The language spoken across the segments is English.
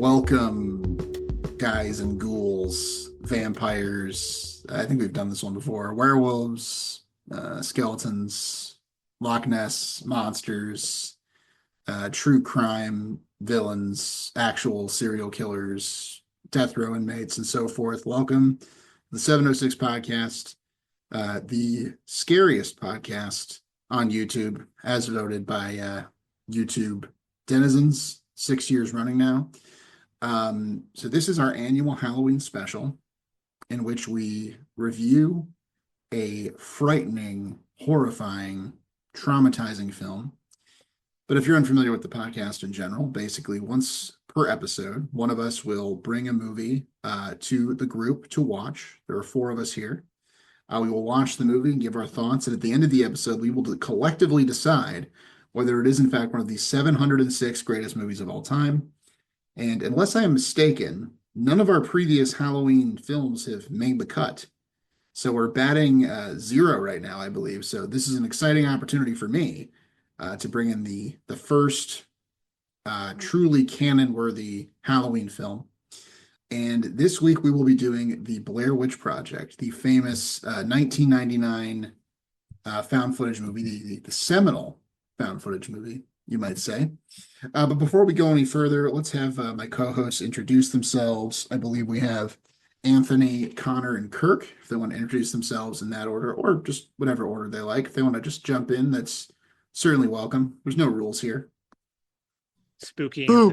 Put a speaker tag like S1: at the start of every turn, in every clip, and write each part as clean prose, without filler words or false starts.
S1: Welcome, guys and ghouls, vampires. I think we've done this one before. Werewolves, skeletons, Loch Ness monsters, true crime villains, actual serial killers, death row inmates, and so forth. Welcome to the 706 podcast, the scariest podcast on YouTube, as voted by YouTube denizens, 6 years running now. So this is our annual Halloween special in which we review a frightening, horrifying, traumatizing film. But if you're unfamiliar with the podcast in general, basically once per episode, one of us will bring a movie to the group to watch. There are four of us here. We will watch the movie and give our thoughts. And at the end of the episode, we will collectively decide whether it is in fact one of the 706 greatest movies of all time. And unless I am mistaken, none of our previous Halloween films have made the cut. So we're batting zero right now, I believe. So this is an exciting opportunity for me to bring in the first truly canon-worthy Halloween film. And this week we will be doing the Blair Witch Project, the famous 1999 found footage movie, the seminal found footage movie, you might say. But before we go any further, let's have my co-hosts introduce themselves. I believe we have Anthony, Connor, and Kirk, if they want to introduce themselves in that order, or just whatever order they like. If they want to just jump in, that's certainly welcome. There's no rules here.
S2: Spooky
S1: Boo.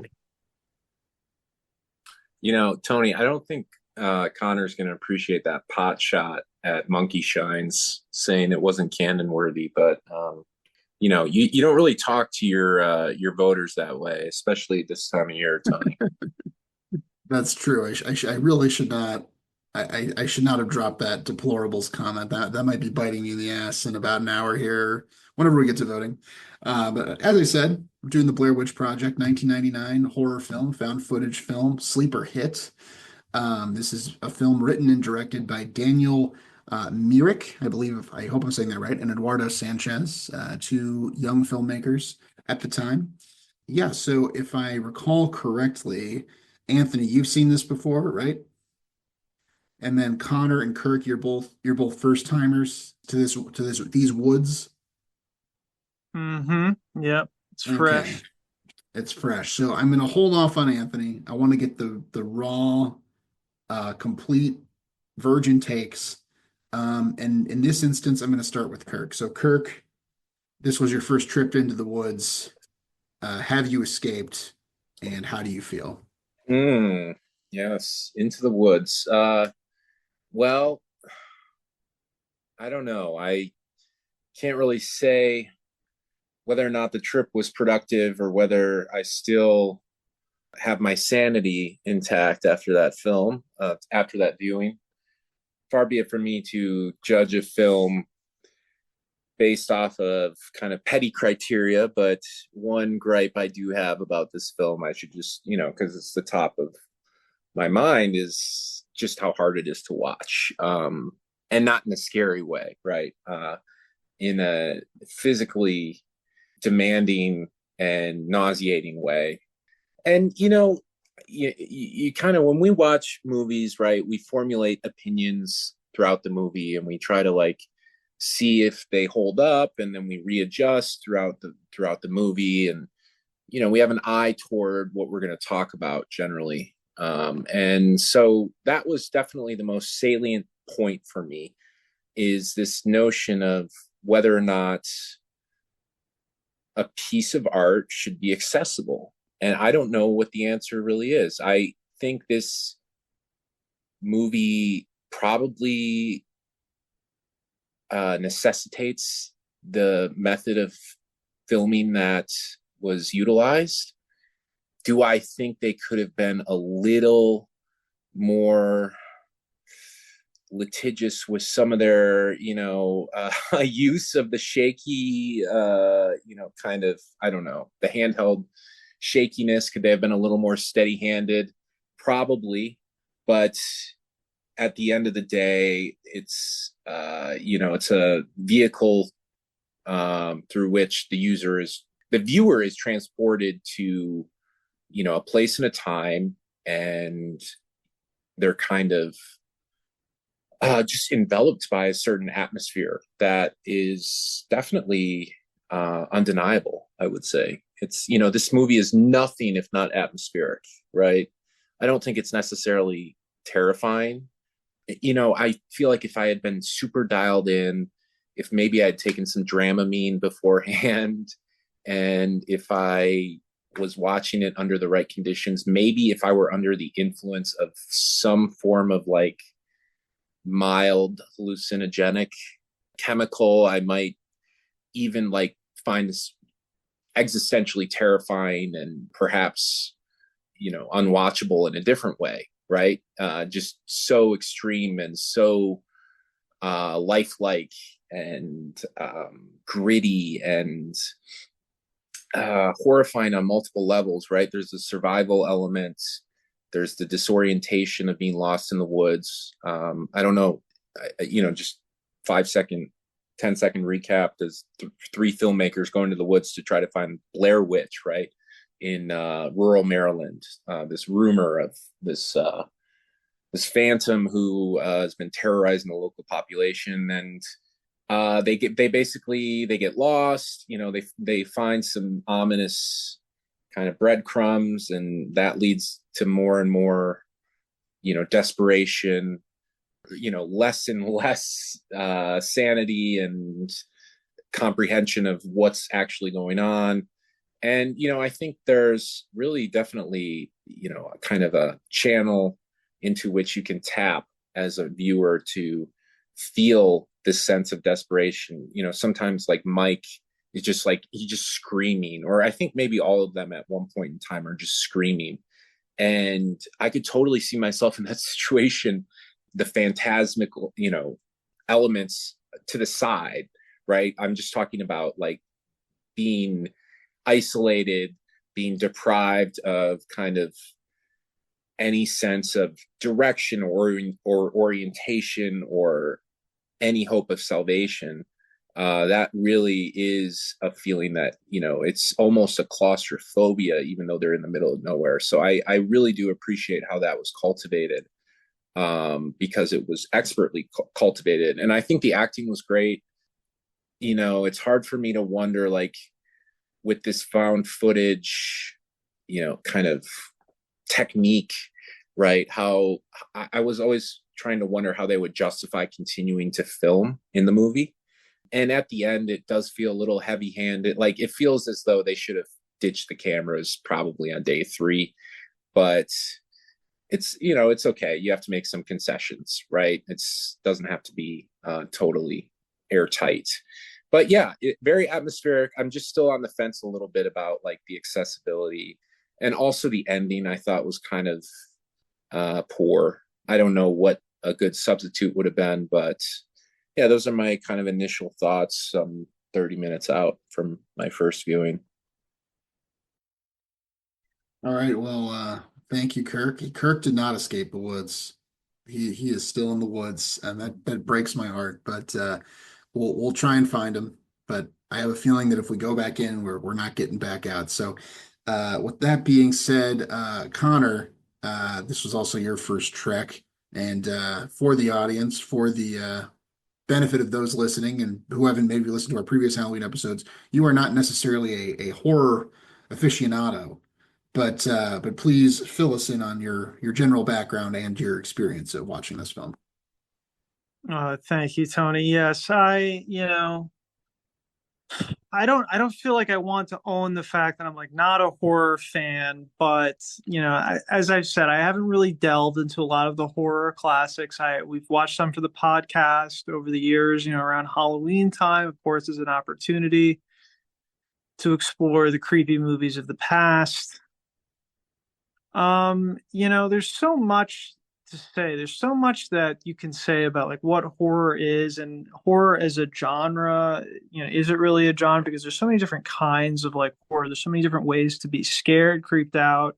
S2: Anthony.
S3: Tony, I don't think Connor's going to appreciate that pot shot at Monkey Shines saying it wasn't canon worthy, but you don't really talk to your voters that way, especially this time of year, Tony.
S1: That's true. I really should not. I should not have dropped that deplorables comment. That might be biting me in the ass in about an hour here, whenever we get to voting. But as I said, we're doing the Blair Witch Project, 1999 horror film, found footage film, sleeper hit. This is a film written and directed by Daniel Myrick, I hope I'm saying that right, and Eduardo Sanchez, two young filmmakers at the time. Yeah, so if I recall correctly, Anthony, you've seen this before, right? And then Connor and Kirk, you're both first timers to these woods.
S2: Mm-hmm. Yep. It's
S1: Okay.
S2: fresh.
S1: It's fresh. So I'm gonna hold off on Anthony. I want to get the raw, complete virgin takes. And in this instance, I'm gonna start with Kirk. So Kirk, this was your first trip into the woods. Have you escaped? And how do you feel?
S3: Yes, into the woods. Well, I don't know. I can't really say whether or not the trip was productive or whether I still have my sanity intact after that film, after that viewing. Far be it from me to judge a film based off of kind of petty criteria, but one gripe I do have about this film, I should just, because it's the top of my mind, is just how hard it is to watch. And not in a scary way, right? In a physically demanding and nauseating way. And, you kind of, when we watch movies, right, we formulate opinions throughout the movie and we try to see if they hold up, and then we readjust throughout the movie, and we have an eye toward what we're going to talk about generally. And so that was definitely the most salient point for me, is this notion of whether or not a piece of art should be accessible. And I don't know what the answer really is. I think this movie probably necessitates the method of filming that was utilized. Do I think they could have been a little more litigious with some of their, use of the shaky, kind of, I don't know, the handheld shakiness? Could they have been a little more steady-handed? Probably. But at the end of the day, it's it's a vehicle through which the viewer is transported to a place and a time and they're kind of just enveloped by a certain atmosphere that is definitely undeniable, I would say. It's, this movie is nothing if not atmospheric, right? I don't think it's necessarily terrifying. I feel like if I had been super dialed in, if maybe I had taken some Dramamine beforehand, and if I was watching it under the right conditions, maybe if I were under the influence of some form of like mild hallucinogenic chemical, I might even like find this existentially terrifying and perhaps, unwatchable in a different way, right? Just so extreme and so lifelike and gritty and horrifying on multiple levels, right? There's the survival element, there's the disorientation of being lost in the woods. I don't know, just 5 second, 10-second recap. There's three filmmakers going to the woods to try to find Blair Witch, right? In rural Maryland. This rumor of this phantom who has been terrorizing the local population, and they get lost. They find some ominous kind of breadcrumbs, and that leads to more and more, desperation. Less and less sanity and comprehension of what's actually going on. And I think there's really definitely a kind of a channel into which you can tap as a viewer to feel this sense of desperation. Sometimes like Mike is just like he's just screaming, or I think maybe all of them at one point in time are just screaming. And I could totally see myself in that situation, the phantasmical, elements to the side, right? I'm just talking about like being isolated, being deprived of kind of any sense of direction or orientation or any hope of salvation. That really is a feeling that, it's almost a claustrophobia, even though they're in the middle of nowhere. So I really do appreciate how that was cultivated, because it was expertly cultivated. And I think the acting was great. It's hard for me to wonder, like, with this found footage, kind of technique, right? How I was always trying to wonder how they would justify continuing to film in the movie. And at the end, it does feel a little heavy handed. Like it feels as though they should have ditched the cameras probably on day 3, but it's okay. You have to make some concessions, right? It's doesn't have to be totally airtight. But yeah, very atmospheric. I'm just still on the fence a little bit about like the accessibility, and also the ending I thought was kind of poor. I don't know what a good substitute would have been, but yeah, those are my kind of initial thoughts 30 minutes out from my first viewing.
S1: All right. Well, thank you, Kirk. Kirk did not escape the woods. He is still in the woods, and that breaks my heart. But we'll try and find him. But I have a feeling that if we go back in, we're not getting back out. So, with that being said, Connor, this was also your first trek, and for the audience, for the benefit of those listening and who haven't maybe listened to our previous Halloween episodes, you are not necessarily a horror aficionado, but please fill us in on your general background and your experience of watching this film.
S2: Thank you, Tony. Yes, I don't feel like I want to own the fact that I'm like not a horror fan, but as I've said, I haven't really delved into a lot of the horror classics. We've watched some for the podcast over the years, around Halloween time, of course, is an opportunity to explore the creepy movies of the past. There's so much to say. There's so much that you can say about like what horror is and horror as a genre. Is it really a genre? Because there's so many different kinds of like horror. There's so many different ways to be scared, creeped out.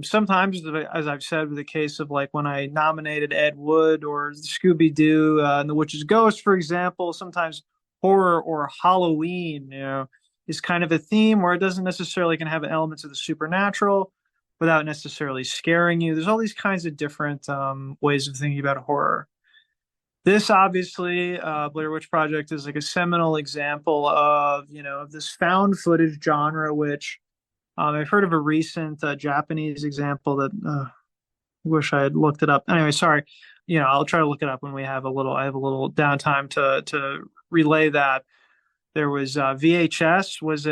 S2: Sometimes, as I've said, with the case of like when I nominated Ed Wood or Scooby Doo and The Witch's Ghost, for example, sometimes horror or Halloween, is kind of a theme where it doesn't necessarily can have elements of the supernatural, without necessarily scaring you. There's all these kinds of different ways of thinking about horror. This obviously, Blair Witch Project is like a seminal example of, of this found footage genre, which I've heard of a recent Japanese example that wish I had looked it up. Anyway, sorry. I'll try to look it up when I have a little downtime to relay that. There was VHS was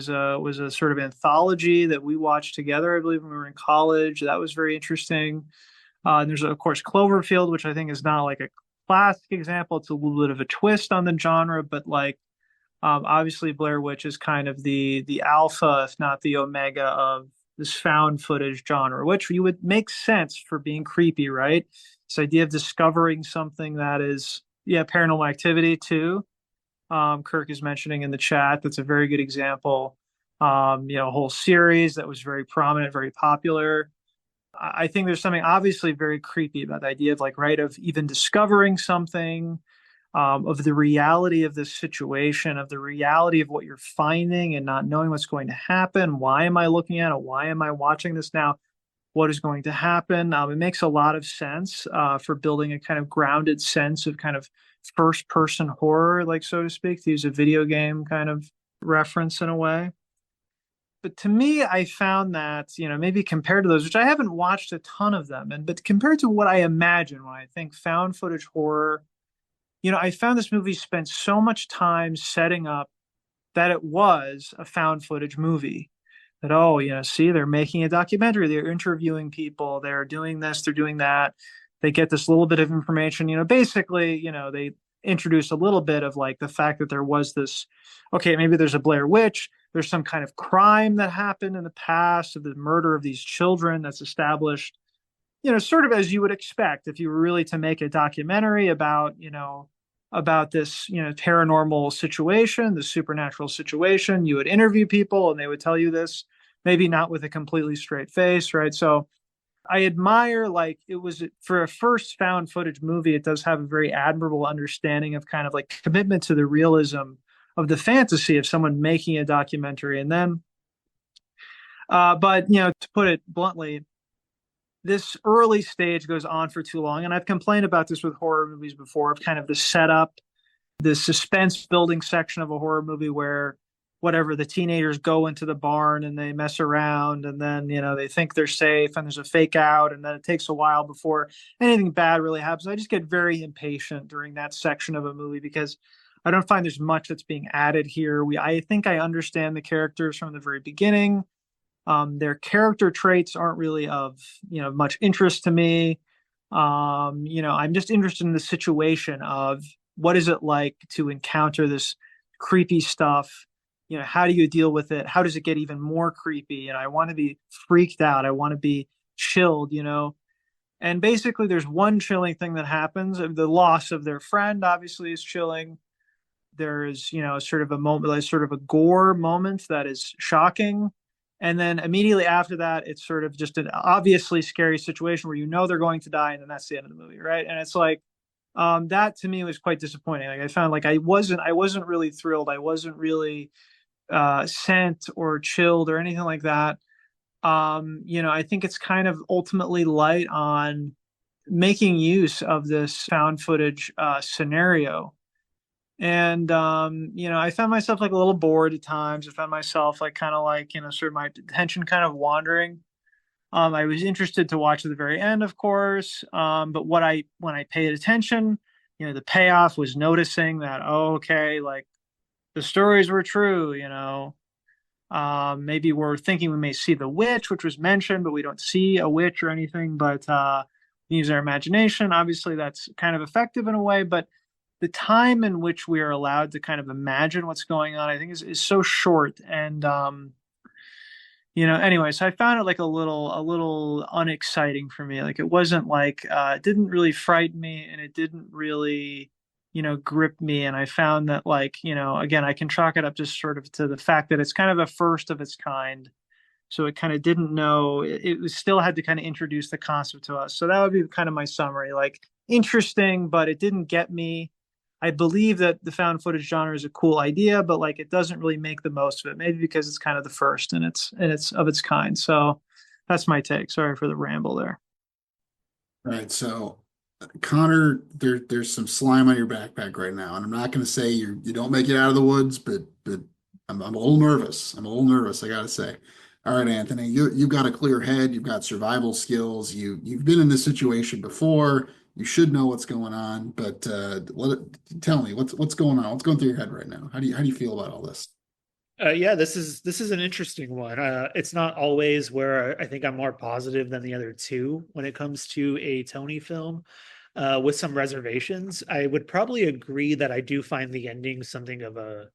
S2: a sort of anthology that we watched together, I believe, when we were in college. That was very interesting. And there's of course Cloverfield, which I think is not like a classic example. It's a little bit of a twist on the genre, but like obviously Blair Witch is kind of the alpha, if not the omega, of this found footage genre, which you would make sense for being creepy, right? This idea of discovering something that is, yeah, paranormal activity too. Kirk is mentioning in the chat. That's a very good example. A whole series that was very prominent, very popular. I think there's something obviously very creepy about the idea of like, right, of even discovering something, of the reality of this situation, of the reality of what you're finding and not knowing what's going to happen. Why am I looking at it? Why am I watching this now? What is going to happen? It makes a lot of sense for building a kind of grounded sense of kind of first person horror, like so to speak, to use a video game kind of reference in a way. But to me, I found that, maybe compared to those, which I haven't watched a ton of them, but compared to what I imagine when I think found footage horror, I found this movie spent so much time setting up that it was a found footage movie. That, oh, see, they're making a documentary, they're interviewing people, they're doing this, they're doing that. They get this little bit of information, basically, they introduce a little bit of like the fact that there was this, okay, maybe there's a Blair Witch, there's some kind of crime that happened in the past of the murder of these children that's established, sort of as you would expect if you were really to make a documentary about this, paranormal situation, the supernatural situation. You would interview people and they would tell you this, maybe not with a completely straight face, right? So I admire, like, it was for a first found footage movie, it does have a very admirable understanding of kind of like commitment to the realism of the fantasy of someone making a documentary. And then, but, to put it bluntly, this early stage goes on for too long. And I've complained about this with horror movies before, of kind of the setup, the suspense building section of a horror movie where whatever, the teenagers go into the barn and they mess around and then, they think they're safe and there's a fake out and then it takes a while before anything bad really happens. I just get very impatient during that section of a movie because I don't find there's much that's being added here. I think I understand the characters from the very beginning. Their character traits aren't really of, much interest to me. I'm just interested in the situation of what is it like to encounter this creepy stuff? How do you deal with it? How does it get even more creepy? And I want to be freaked out. I want to be chilled, And basically, there's one chilling thing that happens. The loss of their friend obviously is chilling. There's, sort of a moment, like sort of a gore moment that is shocking. And then immediately after that, it's sort of just an obviously scary situation where they're going to die, and then that's the end of the movie, right? And it's like that to me was quite disappointing. Like I found like I wasn't really thrilled. I wasn't really sent or chilled or anything like that. I think it's kind of ultimately light on making use of this found footage scenario. And I found myself like a little bored at times. I found myself like kind of like, sort of my attention kind of wandering. I was interested to watch at the very end, of course. But when I paid attention, the payoff was noticing that, oh, okay, like the stories were true, maybe we're thinking we may see the witch, which was mentioned, but we don't see a witch or anything, but use our imagination. Obviously, that's kind of effective in a way, but the time in which we are allowed to kind of imagine what's going on, I think is so short. And, anyway, so I found it like a little unexciting for me. Like it wasn't like, it didn't really frighten me and it didn't really, grip me. And I found that like, again, I can chalk it up just sort of to the fact that it's kind of a first of its kind. So it kind of didn't know, it was still had to kind of introduce the concept to us. So that would be kind of my summary, like interesting, but it didn't get me. I believe that the found footage genre is a cool idea, but like it doesn't really make the most of it. Maybe because it's kind of the first and it's of its kind. So That's my take. Sorry for the ramble there.
S1: All right, so Connor, there's some slime on your backpack right now, and I'm not going to say you don't make it out of the woods, but I'm a little nervous. I'm a little nervous, I gotta say. All right, Anthony, you've got a clear head. You've got survival skills. You've been in this situation before. You should know what's going on. But tell me what's going on. What's going through your head right now? How do you feel about all this?
S4: Yeah, this is an interesting one. It's not always where I think I'm more positive than the other two when it comes to a Tony film. With some reservations, I would probably agree that I do find the ending something of a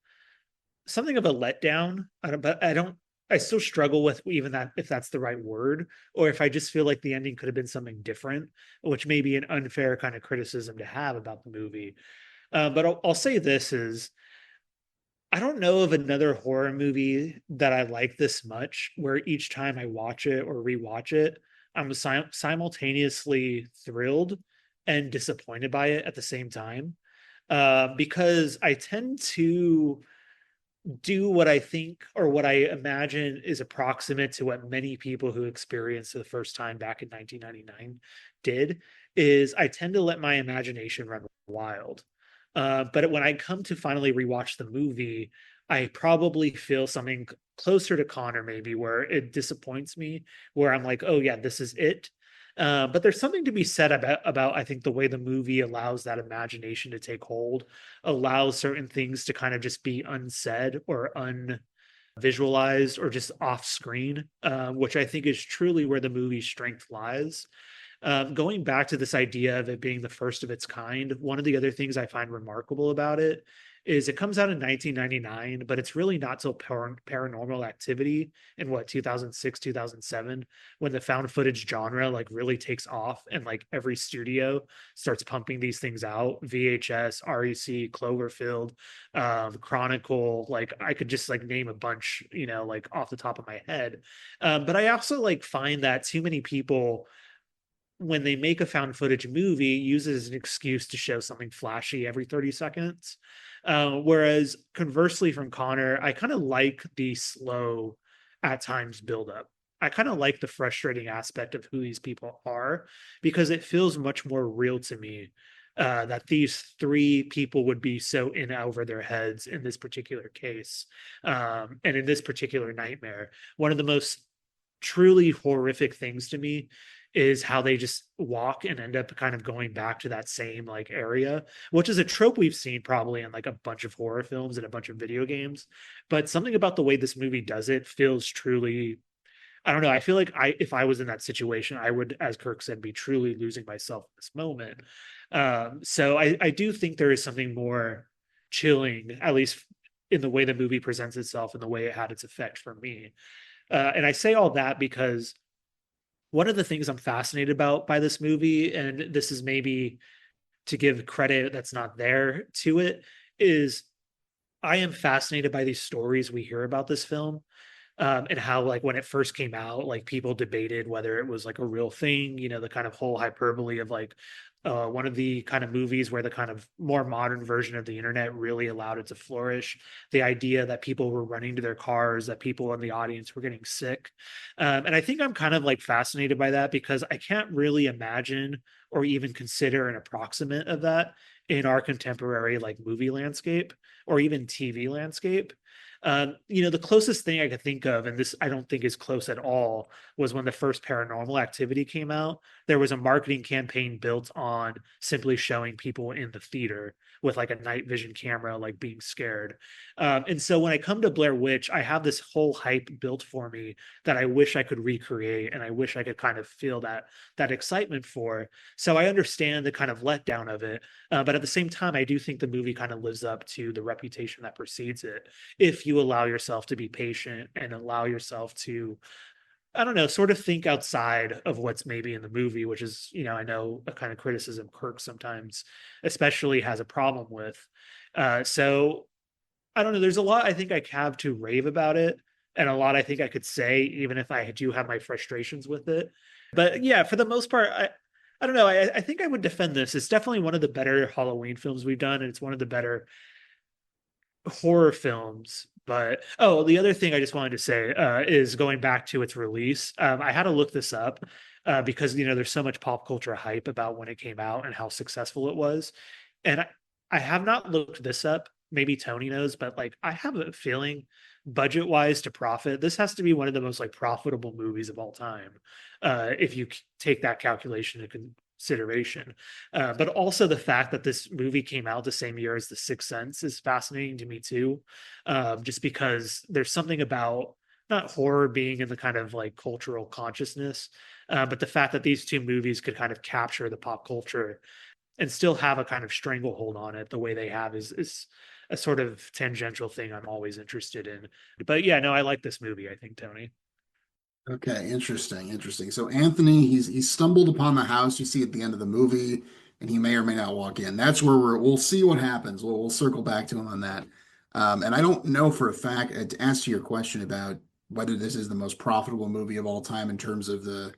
S4: letdown. But I don't. I still struggle with even that if that's the right word, or if I just feel like the ending could have been something different, which may be an unfair kind of criticism to have about the movie. But I'll say this is I don't know of another horror movie that I like this much, where each time I watch it or rewatch it, I'm simultaneously thrilled and disappointed by it at the same time. Because I tend to do what I think or what I imagine is approximate to what many people who experienced the first time back in 1999 did, is I tend to let my imagination run wild. But when I come to finally rewatch the movie, I probably feel something closer to Connor, maybe, where it disappoints me, where I'm like, oh yeah, this is it. But there's something to be said about I think the way the movie allows that imagination to take hold, allows certain things to kind of just be unsaid or unvisualized or just off screen, which I think is truly where the movie's strength lies. Going back to this idea of it being the first of its kind, one of the other things I find remarkable about it is it comes out in 1999, but it's really not till paranormal activity in what 2006, 2007, when the found footage genre like really takes off and like every studio starts pumping these things out. VHS, REC, Cloverfield, Chronicle, like I could just like name a bunch, like off the top of my head. But I also like find that too many people when they make a found footage movie uses an excuse to show something flashy every 30 seconds. Whereas conversely from Connor, I kind of like the slow at times build up. I kind of like the frustrating aspect of who these people are because it feels much more real to me that these three people would be so in over their heads in this particular case and in this particular nightmare. One of the most truly horrific things to me is how they just walk and end up kind of going back to that same like area, which is a trope we've seen probably in like a bunch of horror films and a bunch of video games. But something about the way this movie does it feels truly, I don't know. I feel like if I was in that situation, I would, as Kirk said, be truly losing myself in this moment. So I do think there is something more chilling, at least in the way the movie presents itself and the way it had its effect for me. And I say all that because one of the things I'm fascinated about by this movie, and this is maybe to give credit that's not there to it, is I am fascinated by these stories we hear about this film, and how like when it first came out, like people debated whether it was like a real thing, the kind of whole hyperbole of like one of the kind of movies where the kind of more modern version of the internet really allowed it to flourish. The idea that people were running to their cars, that people in the audience were getting sick. And I think I'm kind of like fascinated by that because I can't really imagine or even consider an approximate of that in our contemporary like movie landscape or even TV landscape. The closest thing I could think of, and this I don't think is close at all, was when the first Paranormal Activity came out. There was a marketing campaign built on simply showing people in the theater with like a night vision camera, like being scared. And so when I come to Blair Witch, I have this whole hype built for me that I wish I could recreate, and I wish I could kind of feel that excitement for. So I understand the kind of letdown of it, but at the same time, I do think the movie kind of lives up to the reputation that precedes it if you allow yourself to be patient and allow yourself to, I don't know, sort of think outside of what's maybe in the movie, which is, I know a kind of criticism Kirk sometimes especially has a problem with. So I don't know, there's a lot I think I have to rave about it, and a lot I think I could say, even if I do have my frustrations with it. But yeah, for the most part, I don't know. I think I would defend this. It's definitely one of the better Halloween films we've done, and it's one of the better horror films But oh, the other thing I just wanted to say is going back to its release. I had to look this up because there's so much pop culture hype about when it came out and how successful it was, and I have not looked this up. Maybe Tony knows, but like I have a feeling, budget wise to profit, this has to be one of the most like profitable movies of all time, if you take that calculation into consideration. But also the fact that this movie came out the same year as The Sixth Sense is fascinating to me too, just because there's something about not horror being in the kind of like cultural consciousness, but the fact that these two movies could kind of capture the pop culture and still have a kind of stranglehold on it the way they have is a sort of tangential thing I'm always interested in. But yeah, no, I like this movie, I think, Tony.
S1: Okay, interesting, interesting. So Anthony, he's stumbled upon the house you see at the end of the movie, and he may or may not walk in. That's where we'll see what happens. We'll circle back to him on that. And I don't know for a fact, to answer your question about whether this is the most profitable movie of all time in terms of the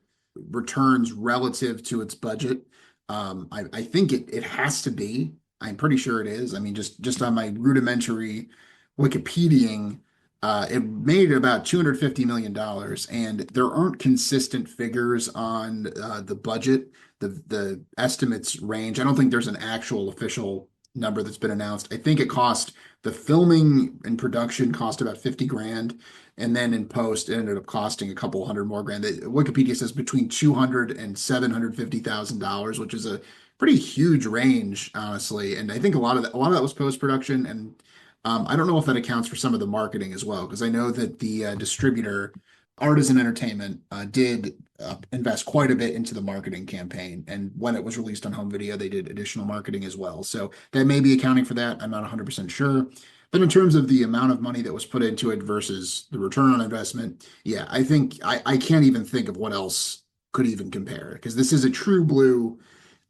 S1: returns relative to its budget. I think it has to be. I'm pretty sure it is. I mean, just on my rudimentary Wikipediaing, it made about $250 million, and there aren't consistent figures on the budget. The estimates range. I don't think there's an actual official number that's been announced. I think the filming and production cost about 50 grand, and then in post it ended up costing a couple hundred more grand. Wikipedia says between 200 and $750,000, which is a pretty huge range, honestly. And I think a lot of that was post production, and I don't know if that accounts for some of the marketing as well, because I know that the distributor, Artisan Entertainment, did invest quite a bit into the marketing campaign. And when it was released on home video, they did additional marketing as well. So that may be accounting for that. I'm not 100% sure. But in terms of the amount of money that was put into it versus the return on investment, yeah, I think I can't even think of what else could even compare, because this is a true blue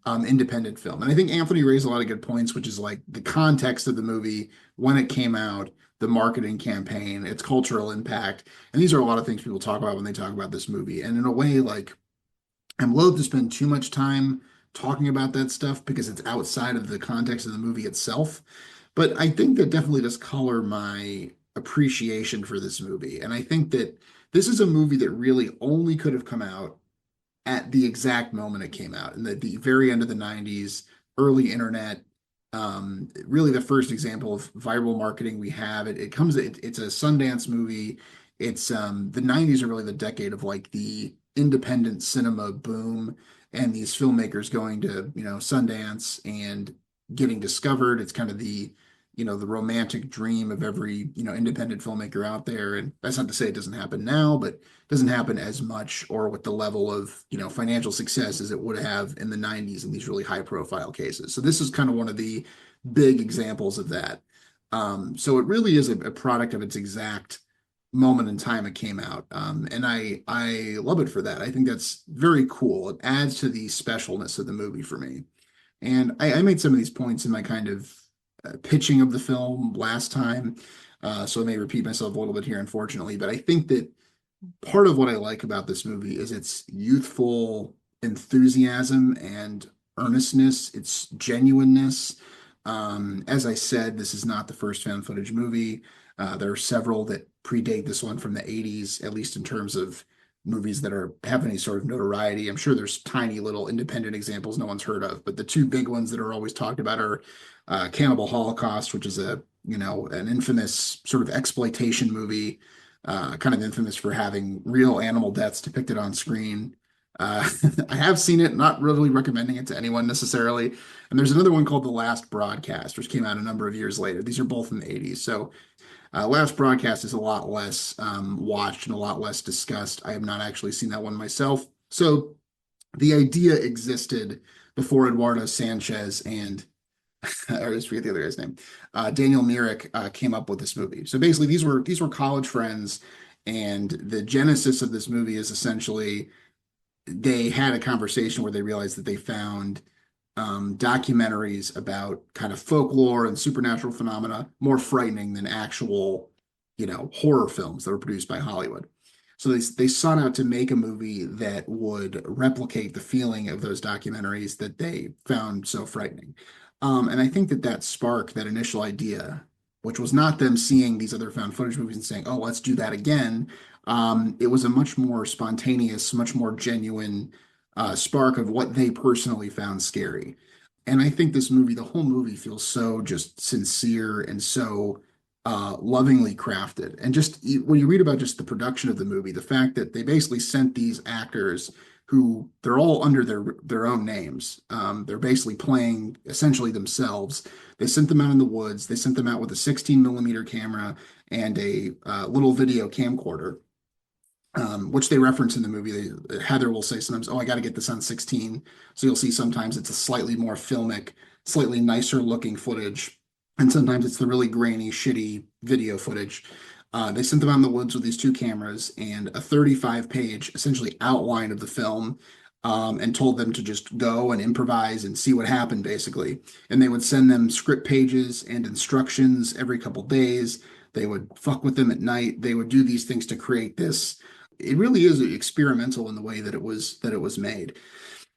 S1: independent film. And I think Anthony raised a lot of good points, which is like the context of the movie when it came out, the marketing campaign, its cultural impact. And these are a lot of things people talk about when they talk about this movie. And in a way, like, I'm loath to spend too much time talking about that stuff because it's outside of the context of the movie itself. But I think that definitely does color my appreciation for this movie. And I think that this is a movie that really only could have come out at the exact moment it came out, in the very end of the 90s, early internet. Really the first example of viral marketing we have. It's a Sundance movie. The 90s are really the decade of like the independent cinema boom, and these filmmakers going to, Sundance and getting discovered. It's kind of the romantic dream of every, independent filmmaker out there. And that's not to say it doesn't happen now, but it doesn't happen as much or with the level of, financial success as it would have in the 90s in these really high profile cases. So this is kind of one of the big examples of that. So it really is a product of its exact moment in time it came out. And I love it for that. I think that's very cool. It adds to the specialness of the movie for me. And I made some of these points in my kind of pitching of the film last time. So I may repeat myself a little bit here, unfortunately. But I think that part of what I like about this movie is its youthful enthusiasm and earnestness, its genuineness. As I said, this is not the first found footage movie. There are several that predate this one from the 80s, at least in terms of movies that have any sort of notoriety. I'm sure there's tiny little independent examples no one's heard of, but the two big ones that are always talked about are Cannibal Holocaust, which is an infamous sort of exploitation movie, kind of infamous for having real animal deaths depicted on screen. I have seen it, not really recommending it to anyone necessarily. And there's another one called The Last Broadcast, which came out a number of years later. These are both in the 80s. So Last Broadcast is a lot less watched and a lot less discussed. I have not actually seen that one myself. So the idea existed before Eduardo Sanchez and I always forget the other guy's name. Daniel Myrick came up with this movie. So basically, these were college friends, and the genesis of this movie is essentially they had a conversation where they realized that they found documentaries about kind of folklore and supernatural phenomena more frightening than actual, horror films that were produced by Hollywood. So they sought out to make a movie that would replicate the feeling of those documentaries that they found so frightening. And I think that spark, that initial idea, which was not them seeing these other found footage movies and saying, "Oh, let's do that again." It was a much more spontaneous, much more genuine spark of what they personally found scary. And I think this movie, the whole movie, feels so just sincere and so lovingly crafted. And just when you read about just the production of the movie, the fact that they basically sent these actors who they're all under their own names. They're basically playing essentially themselves. They sent them out in the woods. They sent them out with a 16 millimeter camera and a little video camcorder, which they reference in the movie. Heather will say sometimes, "Oh, I got to get this on 16." So you'll see sometimes it's a slightly more filmic, slightly nicer looking footage, and sometimes it's the really grainy, shitty video footage. They sent them out in the woods with these two cameras and a 35-page essentially outline of the film, and told them to just go and improvise and see what happened, basically. And they would send them script pages and instructions every couple days. They would fuck with them at night. They would do these things to create this. It really is experimental in the way that it was made.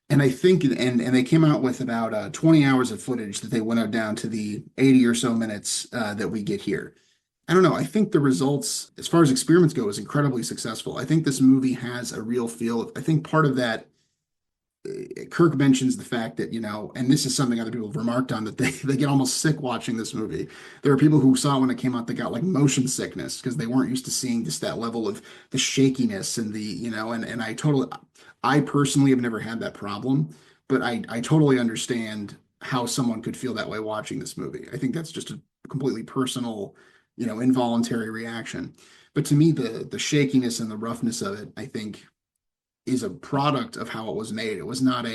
S1: And I think, and they came out with about 20 hours of footage that they went out down to the 80 or so minutes that we get here. I don't know. I think the results, as far as experiments go, is incredibly successful. I think this movie has a real feel. I think part of that, Kirk mentions the fact that, and this is something other people have remarked on, that they get almost sick watching this movie. There are people who saw it when it came out that got like motion sickness because they weren't used to seeing just that level of the shakiness and and I personally have never had that problem, but I totally understand how someone could feel that way watching this movie. I think that's just a completely personal, involuntary reaction. But to me, the shakiness and the roughness of it, I think, is a product of how it was made. It was not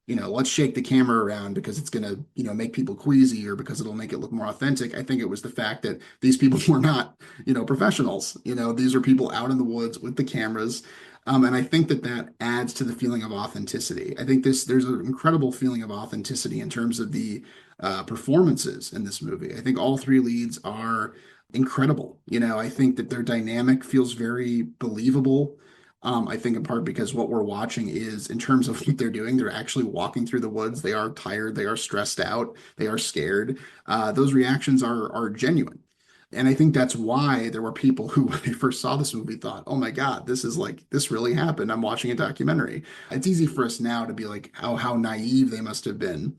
S1: let's shake the camera around because it's going to, make people queasy or because it'll make it look more authentic. I think it was the fact that these people were not, professionals. These are people out in the woods with the cameras. And I think that adds to the feeling of authenticity. I think there's an incredible feeling of authenticity in terms of the performances in this movie. I think all three leads are incredible. I think that their dynamic feels very believable. I think in part because what we're watching is, in terms of what they're doing, they're actually walking through the woods. They are tired. They are stressed out. They are scared. Those reactions are genuine. And I think that's why there were people who, when they first saw this movie, thought, "Oh my God, this really happened. I'm watching a documentary." It's easy for us now to be like, how naive they must have been.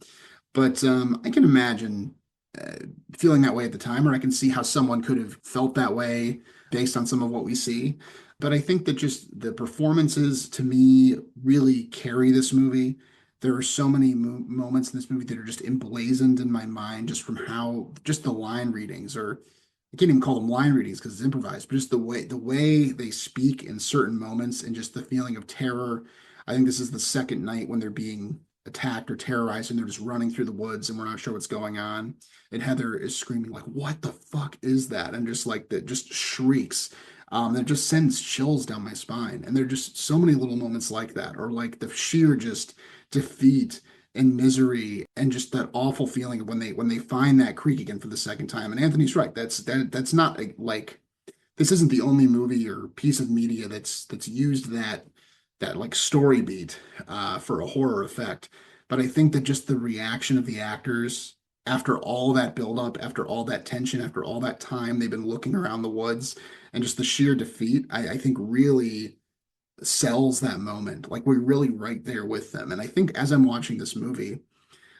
S1: But I can imagine uh, feeling that way at the time, or I can see how someone could have felt that way based on some of what we see. But I think that just the performances to me really carry this movie. There are so many moments in this movie that are just emblazoned in my mind just from how just the line readings, or I can't even call them line readings because it's improvised, but just the way they speak in certain moments and just the feeling of terror. I think this is the second night when they're being attacked or terrorized and they're just running through the woods and we're not sure what's going on. And Heather is screaming like, "What the fuck is that?" And just like that, just shrieks. That just sends chills down my spine. And there are just so many little moments like that, or like the sheer just defeat and misery and just that awful feeling of when they find that creek again for the second time. And Anthony's right. That's not like this isn't the only movie or piece of media that's used that like story beat for a horror effect. But I think that just the reaction of the actors after all that buildup, after all that tension, after all that time they've been looking around the woods, and just the sheer defeat, I think really sells that moment. Like we're really right there with them. And I think as I'm watching this movie,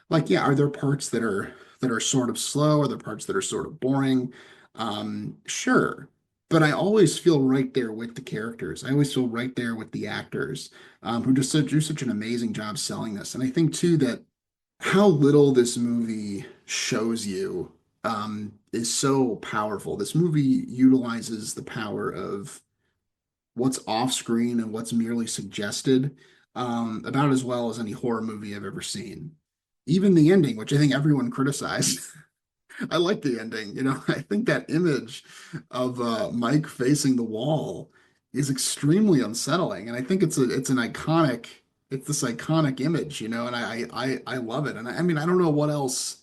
S1: like, yeah, are there parts that are sort of slow? Are there parts that are sort of boring? Sure. But I always feel right there with the characters. I always feel right there with the actors, who just do such an amazing job selling this. And I think too that how little this movie shows you is so powerful. This movie utilizes the power of what's off screen and what's merely suggested, about as well as any horror movie I've ever seen. Even the ending, which I think everyone criticized, I like the ending. I think that image of Mike facing the wall is extremely unsettling, and I think it's this iconic image, and I love it. And I mean, I don't know what else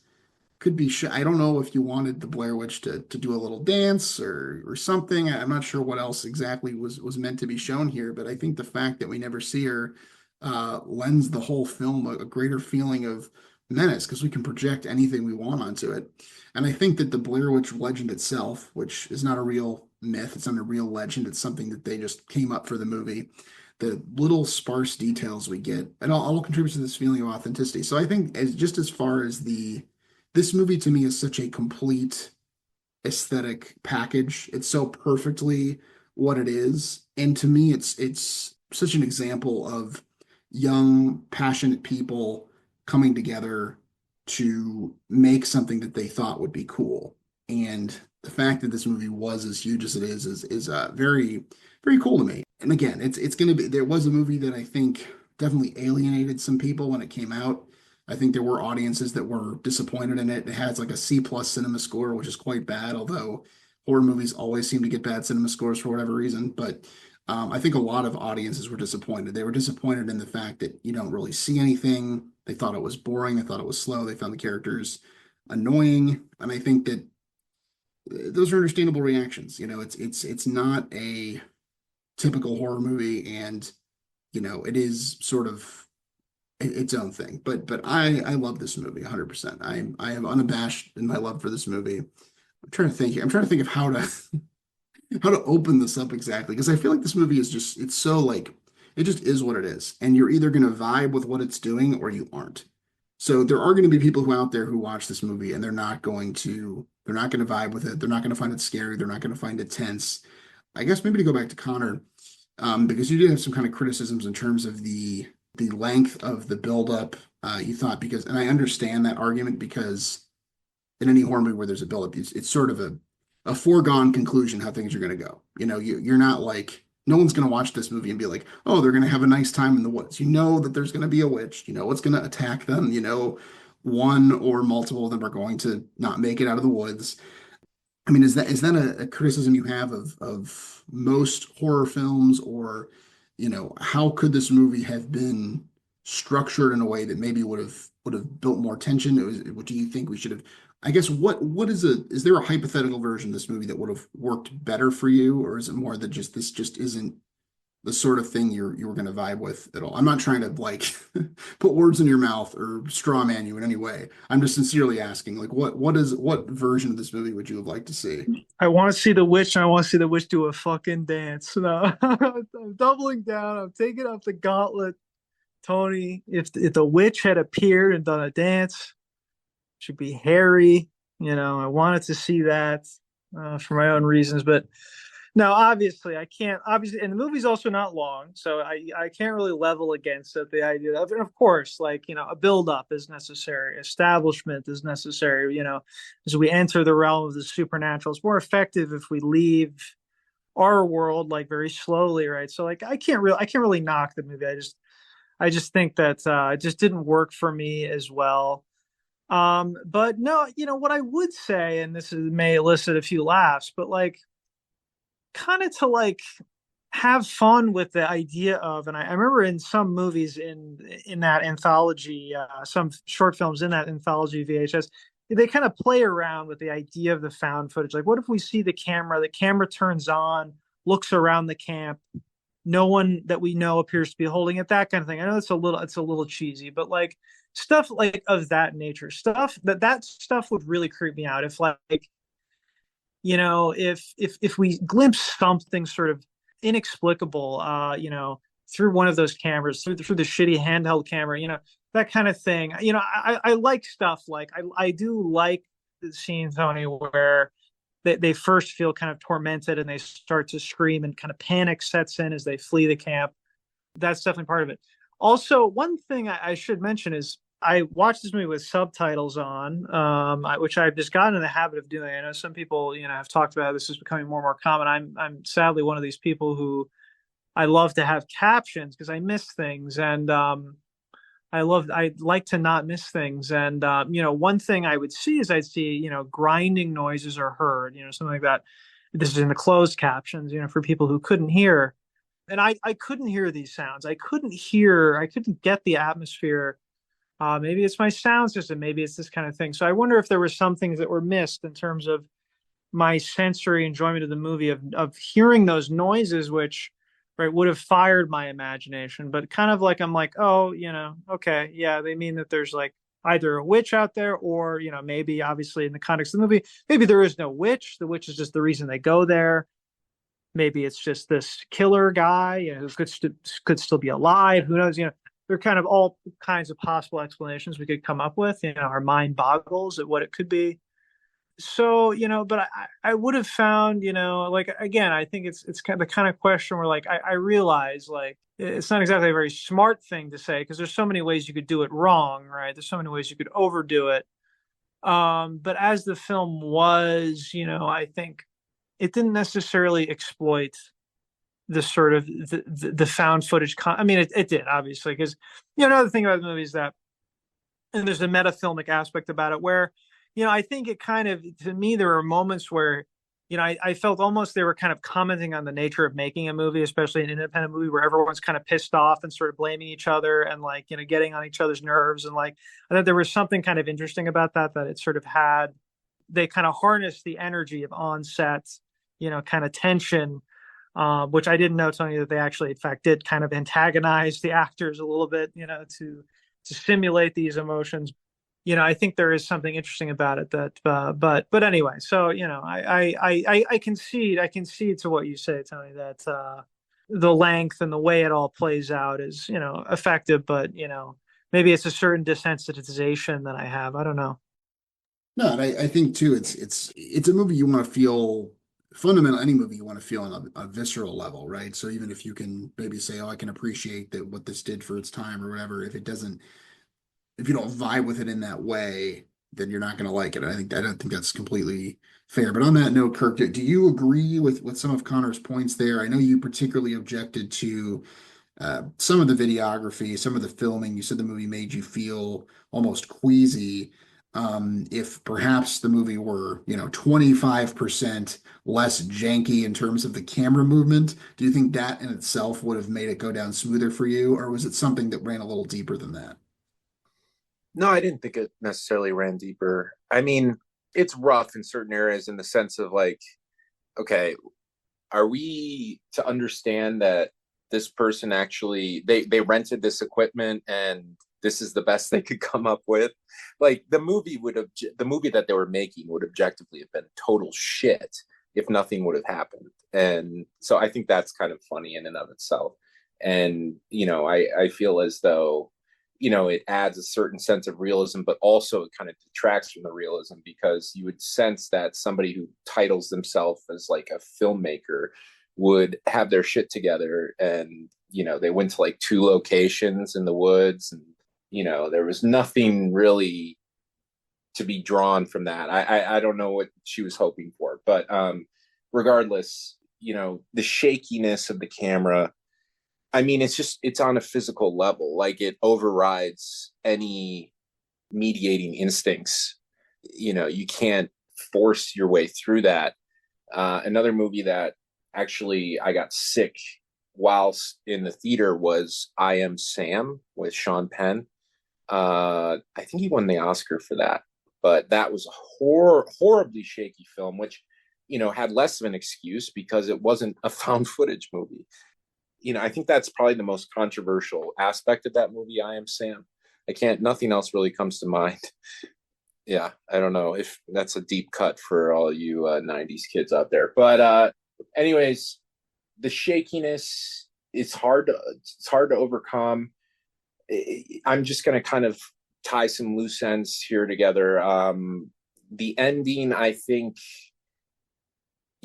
S1: could be I don't know if you wanted the Blair Witch to do a little dance or something. I'm not sure what else exactly was meant to be shown here, but I think the fact that we never see her lends the whole film a greater feeling of menace because we can project anything we want onto it. And I think that the Blair Witch legend itself, which is not a real myth, it's not a real legend, it's something that they just came up for the movie. The little sparse details we get, and all contributes to this feeling of authenticity. So I think as far as this movie to me is such a complete aesthetic package. It's so perfectly what it is. And to me, it's such an example of young, passionate people coming together to make something that they thought would be cool. And the fact that this movie was as huge as it is very, very cool to me. And again, it's gonna be there was a movie that I think definitely alienated some people when it came out. I think there were audiences that were disappointed in it. It has like a C plus cinema score, which is quite bad, although horror movies always seem to get bad cinema scores for whatever reason. But I think a lot of audiences were disappointed. They were disappointed in the fact that you don't really see anything. They thought it was boring. They thought it was slow. They found the characters annoying. And I think that those are understandable reactions. It's not a typical horror movie, and it is sort of its own thing. But I love this movie 100%. I am unabashed in my love for this movie. I'm trying to think. I'm trying to think of how to how to open this up exactly because I feel like this movie is just it's so like it just is what it is, and you're either going to vibe with what it's doing or you aren't. So there are going to be people who out there who watch this movie and they're not going to vibe with it. They're not going to find it scary. They're not going to find it tense. I guess maybe to go back to Connor, because you did have some kind of criticisms in terms of the length of the buildup. You thought because, and I understand that argument because in any horror movie where there's a buildup, it's sort of a foregone conclusion how things are going to go. You're not like no one's going to watch this movie and be like, oh, they're going to have a nice time in the woods. You know that there's going to be a witch. You know what's going to attack them. One or multiple of them are going to not make it out of the woods. I mean, is that a criticism you have of most horror films, or how could this movie have been structured in a way that maybe would have built more tension? What do you think we should have? I guess what is there a hypothetical version of this movie that would have worked better for you, or is it more that just this just isn't the sort of thing you were going to vibe with at all? I'm not trying to like put words in your mouth or straw man you in any way. I'm just sincerely asking, like, what version of this movie would you have liked to see?
S2: I want to see the witch, and I want to see the witch do a fucking dance. No, I'm doubling down. I'm taking up the gauntlet, Tony. If the witch had appeared and done a dance, it should be hairy. I wanted to see that for my own reasons, but now, obviously, I can't. Obviously, and the movie's also not long, so I can't really level against it. The idea of, and of course, like a build up is necessary, establishment is necessary. As we enter the realm of the supernatural, it's more effective if we leave our world like very slowly, right? So, like, I can't really knock the movie. I just think that it just didn't work for me as well. But no, what I would say, and may elicit a few laughs, but like kind of to like have fun with the idea of, and I remember in some movies in that anthology, some short films in that anthology VHS, they kind of play around with the idea of the found footage. Like, what if we see the camera turns on, looks around the camp, no one that we know appears to be holding it, that kind of thing. I know it's a little cheesy, but like stuff like of that nature, that stuff would really creep me out if like if we glimpse something sort of inexplicable, through one of those cameras, through the shitty handheld camera, that kind of thing. I like stuff like I do like the scene, Tony, where they first feel kind of tormented and they start to scream and kind of panic sets in as they flee the camp. That's definitely part of it. Also, one thing I should mention is I watched this movie with subtitles on, which I've just gotten in the habit of doing. I know some people, have talked about how this is becoming more and more common. I'm sadly one of these people who I love to have captions because I miss things, and I like to not miss things. And one thing I would see is I'd see grinding noises are heard, something like that. This is in the closed captions, for people who couldn't hear, and I couldn't hear these sounds. I couldn't get the atmosphere. Maybe it's my sound system. Maybe it's this kind of thing. So I wonder if there were some things that were missed in terms of my sensory enjoyment of the movie of hearing those noises, which right would have fired my imagination. But kind of like I'm like, oh, okay, yeah, they mean that there's like either a witch out there, or maybe obviously in the context of the movie, maybe there is no witch. The witch is just the reason they go there. Maybe it's just this killer guy, who could still be alive. Who knows? There are kind of all kinds of possible explanations we could come up with. Our mind boggles at what it could be. So, but I would have found, like, again, I think it's kind of the kind of question where, like, I realize, like, it's not exactly a very smart thing to say, because there's so many ways you could do it wrong, right? There's so many ways you could overdo it. But as the film was, I think it didn't necessarily exploit the sort of the found footage. I mean, it did, obviously, because, another thing about the movie is that, and there's a metafilmic aspect about it where, I think it kind of, to me, there were moments where, I felt almost they were kind of commenting on the nature of making a movie, especially an independent movie where everyone's kind of pissed off and sort of blaming each other and, like, getting on each other's nerves. And, like, I thought there was something kind of interesting about that it sort of had, they kind of harnessed the energy of on-set, kind of tension, which I didn't know, Tony, that they actually, in fact, did kind of antagonize the actors a little bit, to simulate these emotions. I think there is something interesting about it that, but anyway, so, I concede to what you say, Tony, that, the length and the way it all plays out is, effective, but, maybe it's a certain desensitization that I have. I don't know.
S1: No, and I think too, it's a movie you want to feel, fundamental, any movie you want to feel on a visceral level, right? So even if you can maybe say, oh, I can appreciate that what this did for its time or whatever, if you don't vibe with it in that way, then you're not going to like it. I don't think that's completely fair. But on that note, Kirk, do you agree with some of Connor's points there? I know you particularly objected to some of the videography, some of the filming. You said the movie made you feel almost queasy. If perhaps the movie were, 25% less janky in terms of the camera movement, do you think that in itself would have made it go down smoother for you, or was it something that ran a little deeper than that?
S3: No, I didn't think it necessarily ran deeper. I mean, it's rough in certain areas in the sense of, like, okay, are we to understand that this person actually they rented this equipment and this is the best they could come up with? Like, the movie that they were making would objectively have been total shit if nothing would have happened. And so I think that's kind of funny in and of itself. And, I feel as though, it adds a certain sense of realism, but also it kind of detracts from the realism, because you would sense that somebody who titles themselves as, like, a filmmaker would have their shit together. And, they went to, like, 2 locations in the woods, and, there was nothing really to be drawn from that. I don't know what she was hoping for, but regardless, the shakiness of the camera, I mean, it's on a physical level. Like, it overrides any mediating instincts. You can't force your way through that. Another movie that actually I got sick whilst in the theater was I Am Sam with Sean Penn. I think he won the Oscar for that, but that was a horribly shaky film, which, had less of an excuse because it wasn't a found footage movie. I think that's probably the most controversial aspect of that movie, I Am Sam. Nothing else really comes to mind. Yeah, I don't know if that's a deep cut for all you 90s kids out there. But anyways, the shakiness, it's hard to overcome. I'm just going to kind of tie some loose ends here together. The ending, I think,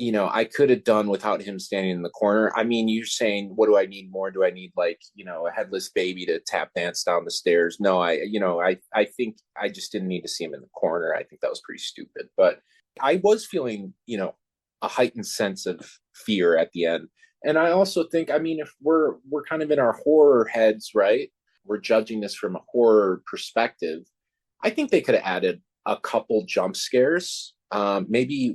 S3: I could have done without him standing in the corner. I mean, you're saying, what do I need more? Do I need, like, a headless baby to tap dance down the stairs? No, I think I just didn't need to see him in the corner. I think that was pretty stupid. But I was feeling, a heightened sense of fear at the end. And I also think, I mean, if we're kind of in our horror heads, right? We're judging this from a horror perspective. I think they could have added a couple jump scares. Maybe,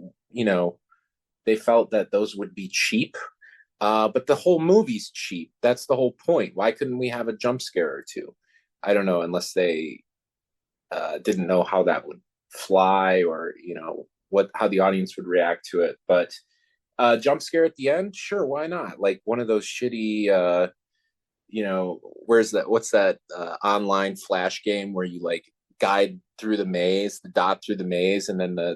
S3: they felt that those would be cheap. But the whole movie's cheap. That's the whole point. Why couldn't we have a jump scare or two? I don't know, unless they didn't know how that would fly, or, how the audience would react to it. But jump scare at the end, sure, why not? Like, one of those shitty, what's that online flash game where you, like, guide through the maze, the dot through the maze, and then the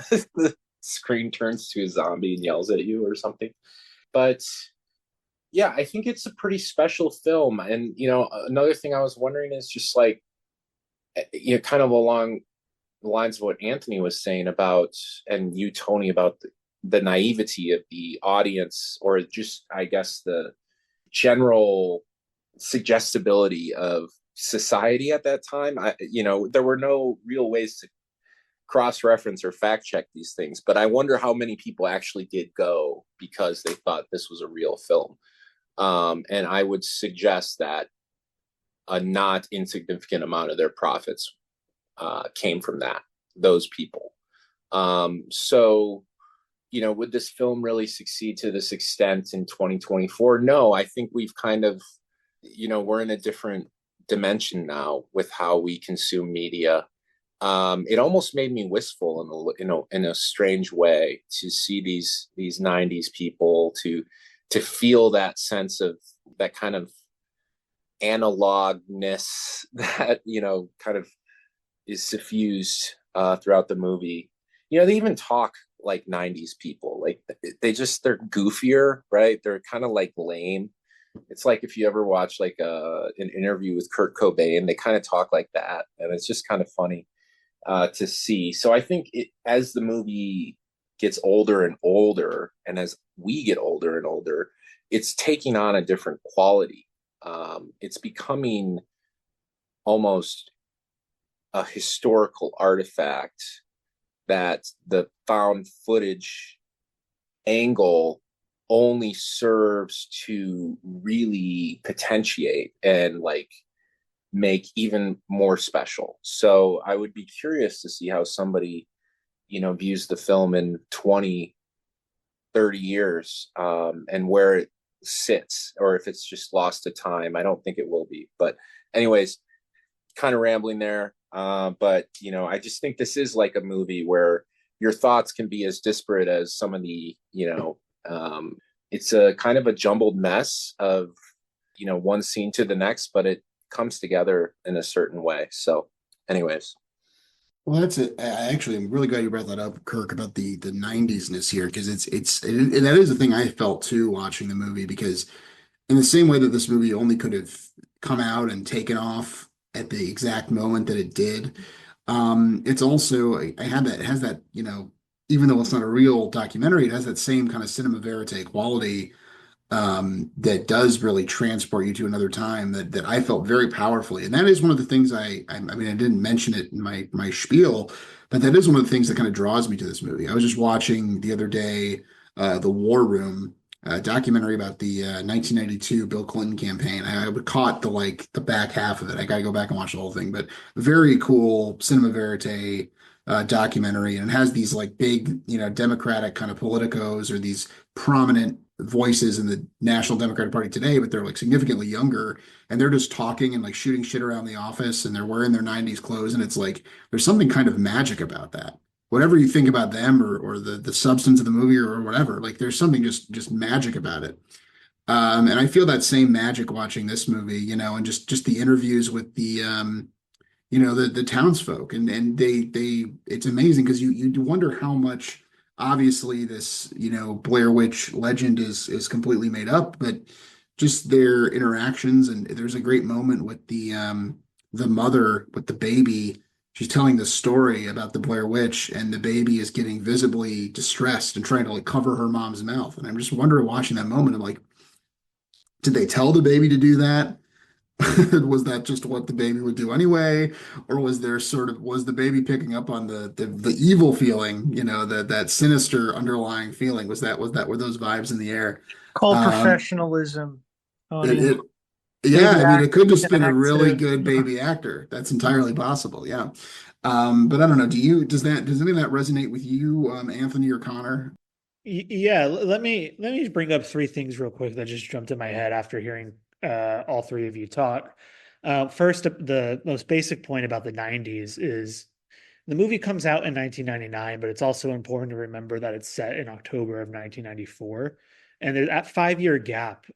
S3: the screen turns to a zombie and yells at you or something. But yeah, I think it's a pretty special film. And another thing I was wondering is just like, kind of along the lines of what Anthony was saying about, and you, Tony, about the naivety of the audience, or just, I guess, the general suggestibility of society at that time. There were no real ways to cross reference or fact check these things, but I wonder how many people actually did go because they thought this was a real film. And I would suggest that a not insignificant amount of their profits came from those people. So, would this film really succeed to this extent in 2024? No, I think we've kind of, we're in a different dimension now with how we consume media. It almost made me wistful in a strange way to see these 90s people, to feel that sense of that kind of analogness that kind of is suffused throughout the movie. They even talk like 90s people. Like they're goofier, right? They're kind of like lame. It's like if you ever watch like an interview with Kurt Cobain, they kind of talk like that, and it's just kind of funny to see. So I think as the movie gets older and older, and as we get older and older, it's taking on a different quality. It's becoming almost a historical artifact that the found footage angle only serves to really potentiate and like make even more special. So I would be curious to see how somebody, views the film in 20, 30 years, and where it sits, or if it's just lost to time. I don't think it will be. But anyways, kind of rambling there. But I just think this is like a movie where your thoughts can be as disparate as some of the, it's a kind of a jumbled mess of, one scene to the next, but it comes together in a certain way. So anyways.
S1: Well, that's it. I actually am really glad you brought that up, Kirk, about the 90s-ness here, because and that is the thing I felt too watching the movie, because in the same way that this movie only could have come out and taken off at the exact moment that it did, it's also I had that it has that, even though it's not a real documentary, it has that same kind of cinema verite quality, that does really transport you to another time that I felt very powerfully. And that is one of the things I mean, I didn't mention it in my spiel, but that is one of the things that kind of draws me to this movie. I was just watching the other day, The War Room, a documentary about the 1992 Bill Clinton campaign. I caught the back half of it. I got to go back and watch the whole thing, but very cool cinema verite documentary, and it has these like big, Democratic kind of politicos, or these prominent voices in the National Democratic Party today, but they're like significantly younger, and they're just talking and like shooting shit around the office, and they're wearing their 90s clothes, and it's like there's something kind of magic about that. Whatever you think about them, or the substance of the movie, or whatever, like there's something just magic about it. And I feel that same magic watching this movie, and just the interviews with the townsfolk, and they it's amazing, because you wonder how much, obviously, this Blair Witch legend is completely made up, but just their interactions. And there's a great moment with the mother with the baby. She's telling the story about the Blair Witch, and the baby is getting visibly distressed and trying to like cover her mom's mouth. And I'm just wondering, watching that moment, I'm like, did they tell the baby to do that? Was that just what the baby would do anyway, or was the baby picking up on the evil feeling, that sinister underlying feeling? Were those vibes in the air?
S2: Called
S1: Um,
S2: professionalism,
S1: it,
S2: Tony.
S1: it yeah,
S2: Baby
S1: I mean, it could
S2: actors
S1: just
S2: can
S1: been a
S2: act
S1: really
S2: too.
S1: good baby actor. That's entirely possible. Yeah. But I don't know. Does any of that resonate with you, Anthony or Connor?
S4: Yeah, let me just bring up three things real quick that just jumped in my head after hearing all three of you talk. First, the most basic point about the 90s is the movie comes out in 1999, but it's also important to remember that it's set in October of 1994, and that 5-year gap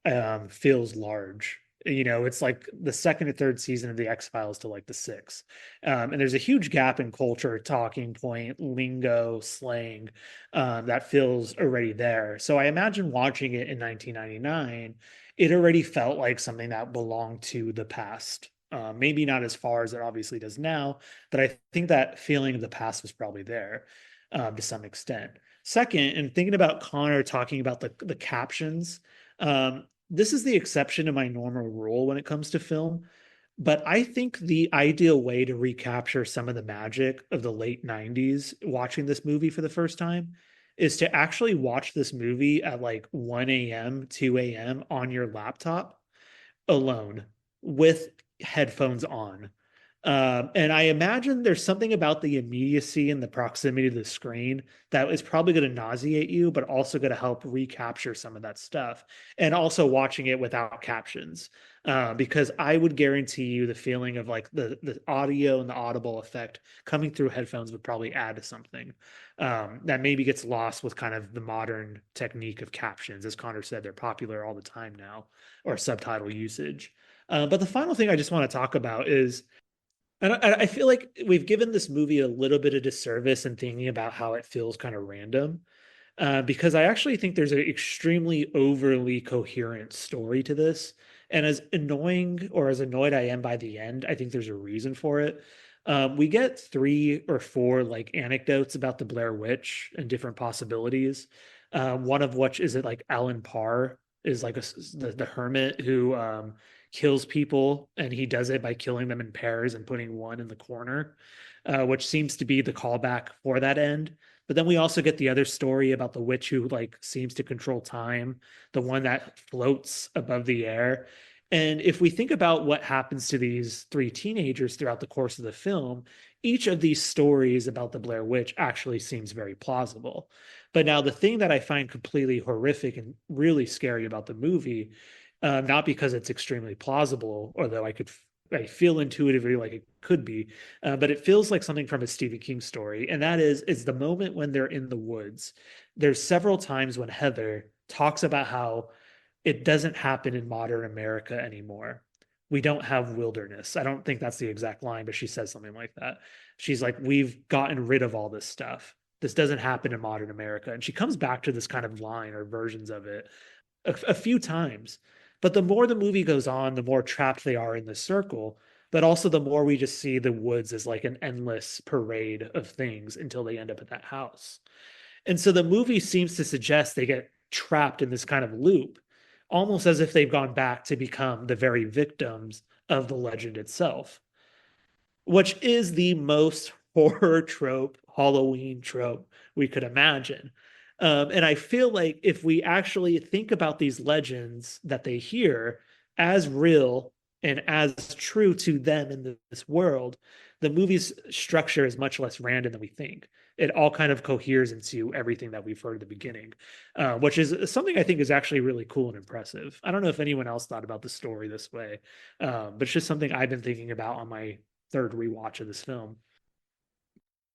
S4: feels large. It's like the second or third season of the X-Files to like the sixth. And there's a huge gap in culture, talking point, lingo, slang, that feels already there. So I imagine watching it in 1999, it already felt like something that belonged to the past. Maybe not as far as it obviously does now, but I think that feeling of the past was probably there, to some extent. Second, and thinking about Connor talking about the captions, this is the exception to my normal rule when it comes to film. But I think the ideal way to recapture some of the magic of the late 90s watching this movie for the first time is to actually watch this movie at like 1 a.m., 2 a.m. on your laptop alone with headphones on. And I imagine there's something about the immediacy and the proximity to the screen that is probably going to nauseate you, but also going to help recapture some of that stuff. And also watching it without captions, because I would guarantee you the feeling of like the audio and the audible effect coming through headphones would probably add to something, that maybe gets lost with kind of the modern technique of captions. As Connor said, they're popular all the time now, or subtitle usage. But the final thing I just want to talk about is, and I feel like we've given this movie a little bit of disservice in thinking about how it feels kind of random, because I actually think there's an extremely overly coherent story to this. And as annoying or as annoyed I am by the end, I think there's a reason for it. We get 3 or 4 like anecdotes about the Blair Witch and different possibilities. One of which is that like Alan Parr is like the hermit who kills people, and he does it by killing them in pairs and putting one in the corner, which seems to be the callback for that end. But then we also get the other story about the witch who like seems to control time, the one that floats above the air. And if we think about what happens to these 3 teenagers throughout the course of the film, each of these stories about the Blair Witch actually seems very plausible. But now the thing that I find completely horrific and really scary about the movie, not because it's extremely plausible, although I feel intuitively like it could be, but it feels like something from a Stephen King story, and that is the moment when they're in the woods. There's several times when Heather talks about how it doesn't happen in modern America anymore. We don't have wilderness. I don't think that's the exact line, but she says something like that. She's like, we've gotten rid of all this stuff. This doesn't happen in modern America. And she comes back to this kind of line or versions of it a few times. But the more the movie goes on, the more trapped they are in this circle. But also the more we just see the woods as like an endless parade of things until they end up at that house. And so the movie seems to suggest they get trapped in this kind of loop, almost as if they've gone back to become the very victims of the legend itself, which is the most horror trope, Halloween trope we could imagine. And I feel like if we actually think about these legends that they hear as real and as true to them in this world, the movie's structure is much less random than we think. It all kind of coheres into everything that we've heard at the beginning, which is something I think is actually really cool and impressive. I don't know if anyone else thought about the story this way, but it's just something I've been thinking about on my third rewatch of this film.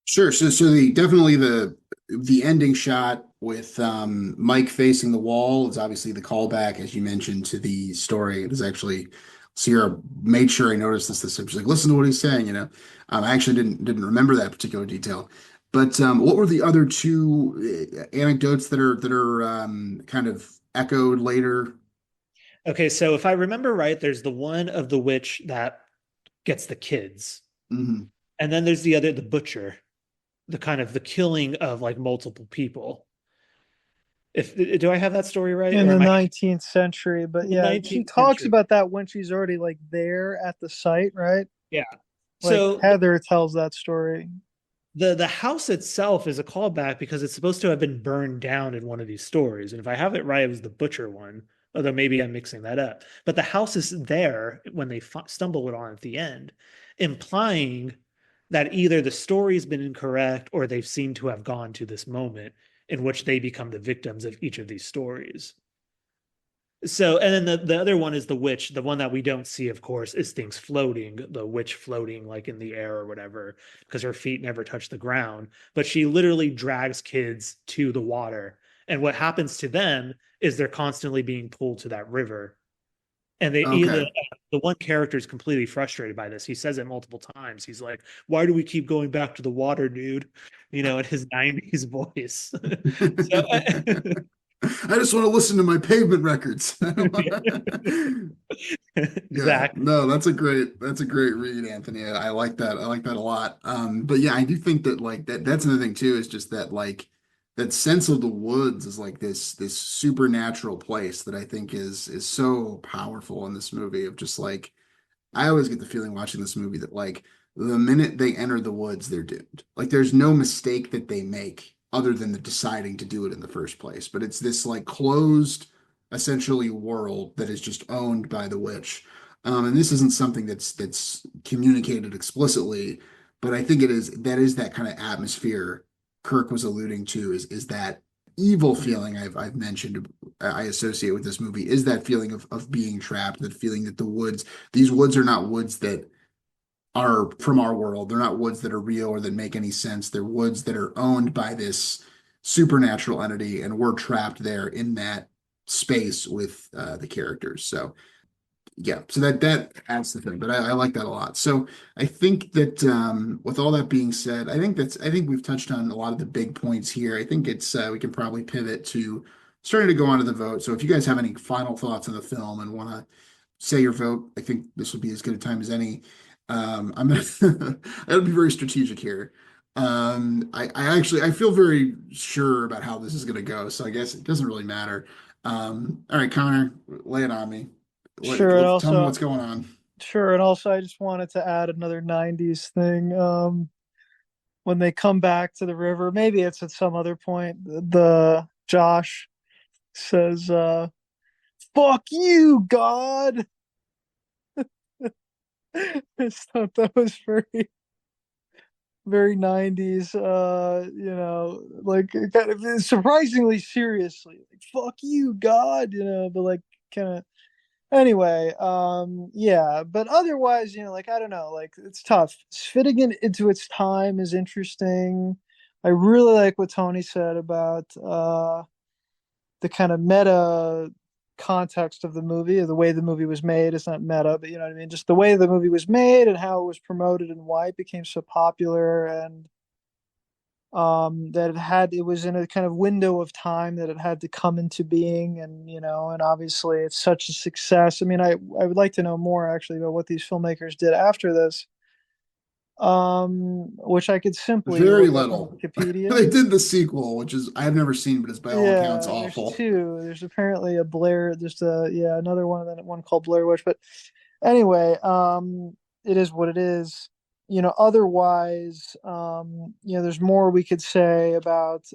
S1: Sure. So the ending shot with Mike facing the wall is obviously the callback, as you mentioned, to the story. It is actually Sierra made sure I noticed this. She's like, listen to what he's saying. I actually didn't remember that particular detail. But what were the other two anecdotes that are kind of echoed later?
S4: Okay, so if I remember right, there's the one of the witch that gets the kids,
S1: Hmm.
S4: and then there's the other, the butcher, the kind of the killing of like multiple people. If do I have that story right,
S2: In
S4: or
S2: the
S4: am I
S2: 19th century. But
S4: in the
S2: yeah, she
S4: 19th
S2: talks
S4: century?
S2: about that when she's already like there at the site, right?
S4: Yeah.
S2: Like
S4: So
S2: Heather tells that story.
S4: the house itself is a callback because it's supposed to have been burned down in one of these stories. And if I have it right, it was the butcher one, although maybe I'm mixing that up. But the house is there when they stumble it on at the end, implying that either the story's been incorrect or they've seemed to have gone to this moment in which they become the victims of each of these stories. So, and then the other one is the witch. The one that we don't see, of course, is things floating, the witch floating like in the air or whatever, because her feet never touch the ground. But she literally drags kids to the water. And what happens to them is they're constantly being pulled to that river. And
S1: Okay.
S4: the one character is completely frustrated by this. He says it multiple times. He's like, "Why do we keep going back to the water, dude?" In his '90s voice. So
S1: I just want to listen to my pavement records. Yeah,
S4: exactly.
S1: no, that's a great read, Anthony. I like that. I like that a lot. But yeah, I do think that like that's another thing too, is just that like that sense of the woods is like this supernatural place that I think is so powerful in this movie of just like I always get the feeling watching this movie that like the minute they enter the woods, they're doomed. Like there's no mistake that they make other than the deciding to do it in the first place. But it's this like closed, essentially world that is just owned by the witch. And this isn't something that's communicated explicitly, but I think that is that kind of atmosphere Kirk was alluding to is that evil feeling I've mentioned I associate with this movie is that feeling of being trapped, that feeling that the woods these woods are not woods that are from our world. They're not woods that are real or that make any sense. They're woods that are owned by this supernatural entity, and we're trapped there in that space with the characters. So yeah, so that adds the thing, but I like that a lot. So I think that with all that being said, I think we've touched on a lot of the big points here. I think it's we can probably pivot to starting to go on to the vote. So if you guys have any final thoughts on the film and want to say your vote, I think this would be as good a time as any. I'm gonna I'm gonna be very strategic here. I actually I feel very sure about how this is gonna go, so I guess it doesn't really matter. All right, Connor, lay it on me.
S2: Sure, and
S1: Tell me
S2: also
S1: what's going on.
S2: I just wanted to add another '90s thing. When they come back to the river, maybe it's at some other point. The Josh says, "Fuck you, God." I just thought that was very '90s. Like kind of surprisingly seriously, like "fuck you, God," but like kind of anyway, yeah, but otherwise, like I don't know, like it's tough. Fitting it into its time is interesting. I really like what Tony said about the kind of meta context of the movie, or the way the movie was made. It's not meta, but you know what I mean? Just the way the movie was made and how it was promoted and why it became so popular, and that it was in a kind of window of time that it had to come into being, and and obviously it's such a success. I mean, I would like to know more actually about what these filmmakers did after this, which I could simply
S1: Very
S2: look up on
S1: little.
S2: Wikipedia.
S1: They did the sequel, which is I've never seen, but it's by all accounts
S2: Yeah, there's
S1: awful.
S2: two. There's apparently a Blair, just a yeah, another one, and then one called Blair Witch. But anyway, it is what it is. Otherwise, there's more we could say about.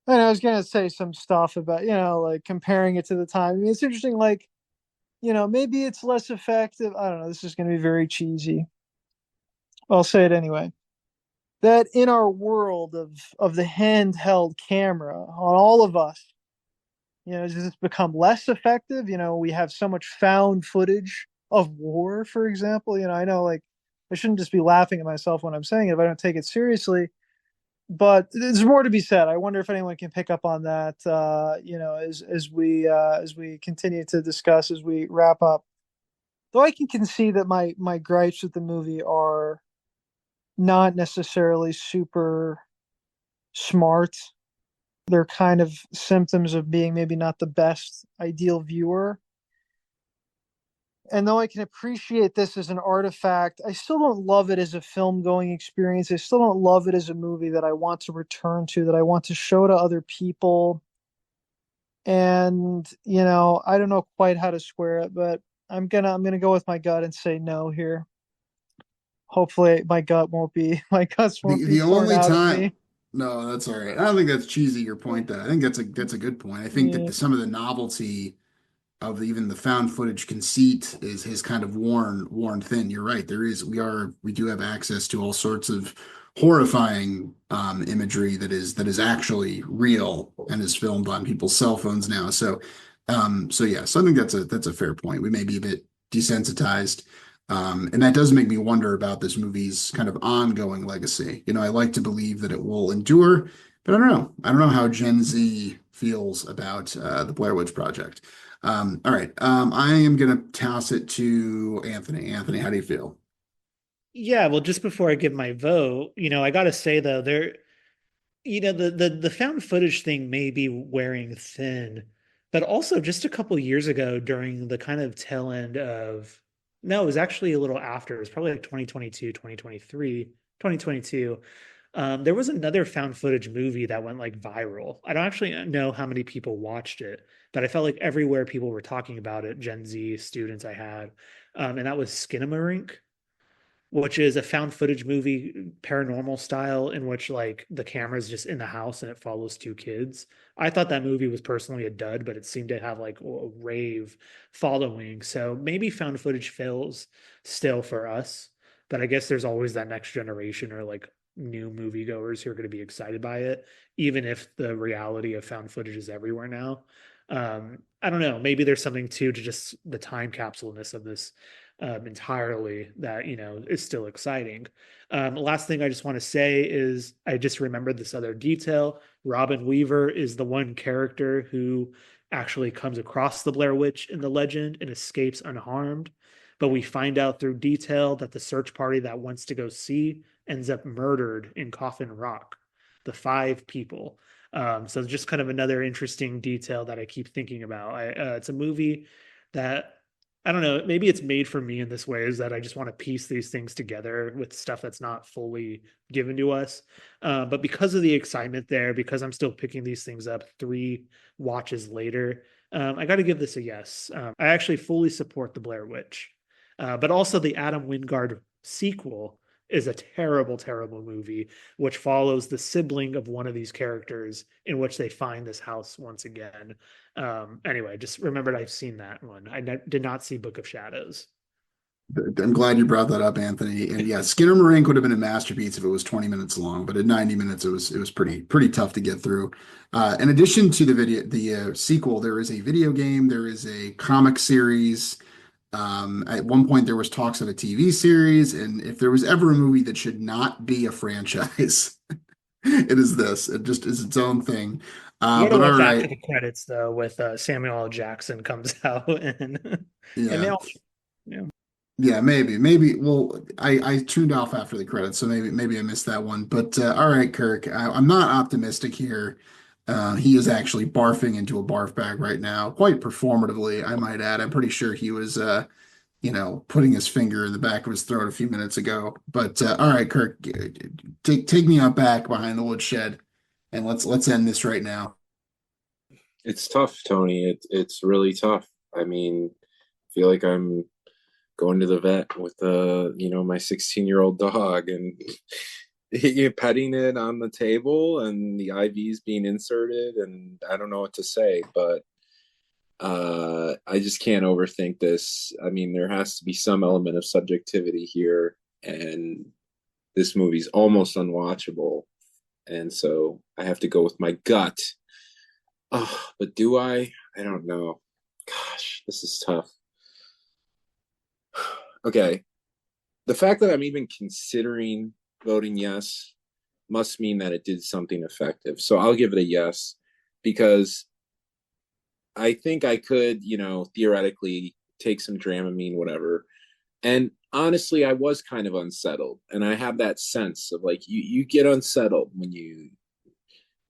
S2: And I was gonna say some stuff about, like comparing it to the time. I mean, it's interesting, like, maybe it's less effective. I don't know. This is gonna be very cheesy. I'll say it anyway. That in our world of the handheld camera on all of us, does this become less effective? We have so much found footage of war, for example. I know, like, I shouldn't just be laughing at myself when I'm saying it if I don't take it seriously. But there's more to be said. I wonder if anyone can pick up on that. As we continue to discuss, as we wrap up. Though I can concede that my gripes with the movie are not necessarily super smart. They're kind of symptoms of being maybe not the best ideal viewer. And though I can appreciate this as an artifact, I still don't love it as a film going experience. I still don't love it as a movie that I want to return to, that I want to show to other people. And, I don't know quite how to square it, but I'm gonna go with my gut and say no here. Hopefully my guts won't be
S1: The
S2: torn
S1: only
S2: out of
S1: time
S2: me.
S1: no, that's all right. I don't think that's cheesy, your point though. I think that's a good point. I think that
S2: Yeah.
S1: some of the novelty of even the found footage conceit is his kind of worn thin. You're right. We do have access to all sorts of horrifying imagery that is actually real and is filmed on people's cell phones now. So yeah, so I think that's a fair point. We may be a bit desensitized. And that does make me wonder about this movie's kind of ongoing legacy. I like to believe that it will endure, but I don't know. I don't know how Gen Z feels about the Blair Witch Project. All right. I am going to toss it to Anthony. Anthony, how do you feel?
S4: Yeah, well, just before I give my vote, I got to say though, the found footage thing may be wearing thin, but also just a couple years ago during the kind of tail end of, no, it was actually a little after. It was probably like 2022, 2023, 2022. There was another found footage movie that went like viral. I don't actually know how many people watched it, but I felt like everywhere people were talking about it, Gen Z students I had, and that was Skinamarink, which is a found footage movie, paranormal style, in which like the camera's just in the house and it follows two kids. I thought that movie was personally a dud, but it seemed to have like a rave following. So maybe found footage fails still for us, but I guess there's always that next generation or like new moviegoers who are going to be excited by it, even if the reality of found footage is everywhere now. I don't know. Maybe there's something to just the time capsuleness of this entirely that is still exciting. Last thing I just want to say is I just remembered this other detail. Robin Weaver is the one character who actually comes across the Blair Witch in the legend and escapes unharmed. But we find out through detail that the search party that wants to go see ends up murdered in Coffin Rock, the five people. So just kind of another interesting detail that I keep thinking about. It's a movie that I don't know, maybe it's made for me in this way is that I just want to piece these things together with stuff that's not fully given to us. But because of the excitement there, because I'm still picking these things up 3 watches later, I got to give this a yes. I actually fully support the Blair Witch, but also the Adam Wingard sequel is a terrible, terrible movie, which follows the sibling of one of these characters in which they find this house once again. Anyway, just remembered I've seen that one. Did not see Book of Shadows.
S1: I'm glad you brought that up, Anthony. And yeah, Skinner Marink would have been a masterpiece if it was 20 minutes long, but at 90 minutes, it was pretty tough to get through. In addition to the sequel, there is a video game, there is a comic series. At one point, there was talks of a TV series, and if there was ever a movie that should not be a franchise, it is this. It just is its own thing.
S4: You got to
S1: But all
S4: watch after
S1: right,
S4: the credits though, with Samuel L. Jackson comes out and they
S1: yeah.
S4: all, yeah.
S1: Yeah, maybe. Well, I tuned off after the credits, so maybe I missed that one. But all right, Kirk, I'm not optimistic here. He is actually barfing into a barf bag right now, quite performatively, I might add. I'm pretty sure he was, putting his finger in the back of his throat a few minutes ago. But all right, Kirk, take me out back behind the woodshed, and let's end this right now.
S3: It's tough, Tony. It's really tough. I mean, I feel like I'm going to the vet with my 16-year-old dog and you're petting it on the table and the IV's being inserted and I don't know what to say, but I just can't overthink this. I mean, there has to be some element of subjectivity here, and this movie's almost unwatchable. And so I have to go with my gut. Oh, but do I? I don't know. Gosh, this is tough. Okay. The fact that I'm even considering voting yes must mean that it did something effective. So I'll give it a yes because I think I could, theoretically take some Dramamine, whatever. And honestly, I was kind of unsettled. And I have that sense of like you get unsettled when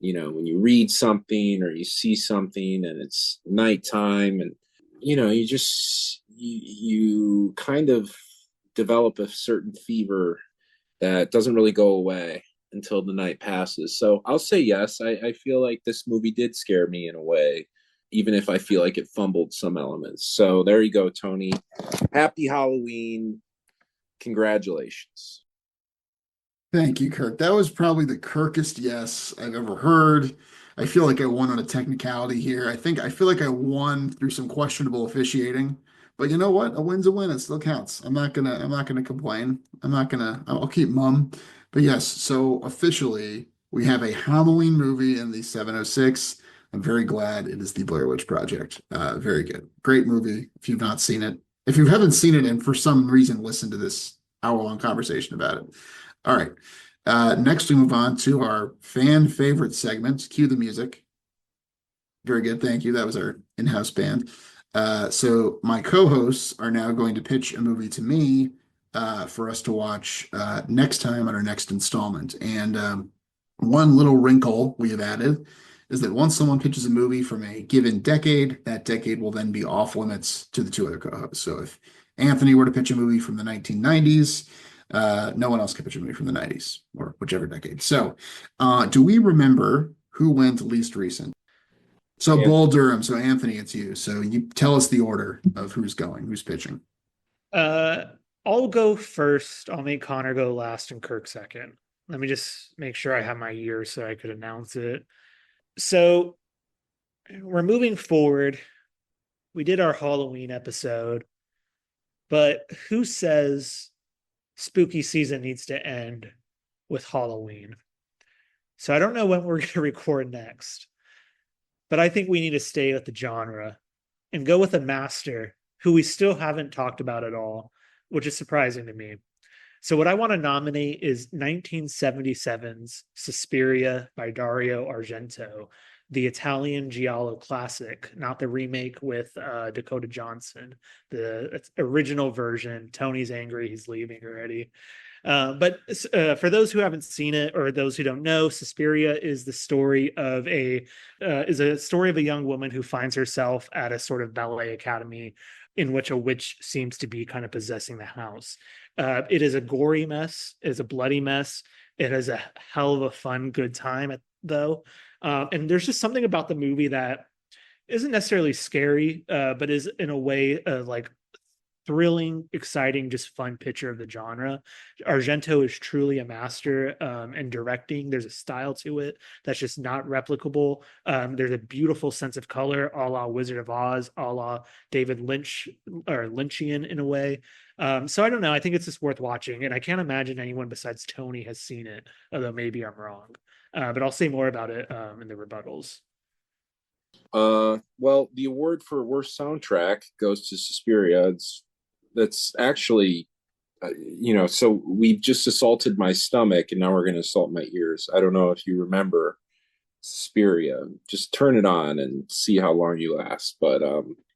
S3: when you read something or you see something and it's nighttime and you kind of develop a certain fever that doesn't really go away until the night passes. So I'll say yes. I feel like this movie did scare me in a way, even if I feel like it fumbled some elements. So there you go, Tony. Happy Halloween. Congratulations.
S1: Thank you, Kirk. That was probably the Kirkest yes I've ever heard. I feel like I won on a technicality here. I feel like I won through some questionable officiating. But you know what? A win's a win. It still counts. I'm not gonna complain. I'll keep mum. But yes, so officially we have a Halloween movie in the 706. I'm very glad it is the Blair Witch Project. Very good. Great movie. If you've not seen it. If you haven't seen it and for some reason listen to this hour-long conversation about it. All right. Next, we move on to our fan favorite segments. Cue the music. Very good. Thank you. That was our in-house band. So my co-hosts are now going to pitch a movie to me for us to watch next time on our next installment. And one little wrinkle we have added is that once someone pitches a movie from a given decade, that decade will then be off limits to the two other co-hosts. So if Anthony were to pitch a movie from the 1990s, no one else can pitch a movie from the 90s or whichever decade. So do we remember who went least recent? So
S3: And
S1: Bull Durham. So Anthony, it's you. So you tell us the order of who's going, who's pitching.
S4: Uh, I'll go first. I'll make Connor go last and Kirk second. Let me just make sure I have my year so I could announce it. So we're moving forward. We did our Halloween episode, but who says spooky season needs to end with Halloween? So I don't know when we're going to record next, but I think we need to stay with the genre and go with a master who we still haven't talked about at all, which is surprising to me. So what I want to nominate is 1977's Suspiria by Dario Argento, the Italian giallo classic, not the remake with Dakota Johnson, the original version. Tony's angry, he's leaving already. But for those who haven't seen it or those who don't know, Suspiria is the story of a young woman who finds herself at a sort of ballet academy in which a witch seems to be kind of possessing the house. It is a gory mess, it is a bloody mess. It is a hell of a fun, good time, though. And there's just something about the movie that isn't necessarily scary, but is in a way like thrilling, exciting, just fun picture of the genre. Argento is truly a master in directing. There's a style to it that's just not replicable. There's a beautiful sense of color, a la Wizard of Oz, a la David Lynch or Lynchian in a way. So I don't know. I think it's just worth watching, and I can't imagine anyone besides Tony has seen it, although maybe I'm wrong. But I'll say more about it in the rebuttals.
S3: well, the award for worst soundtrack goes to Suspiria. That's actually, so we've just assaulted my stomach, and now we're going to assault my ears. I don't know if you remember Suspiria. Just turn it on and see how long you last. But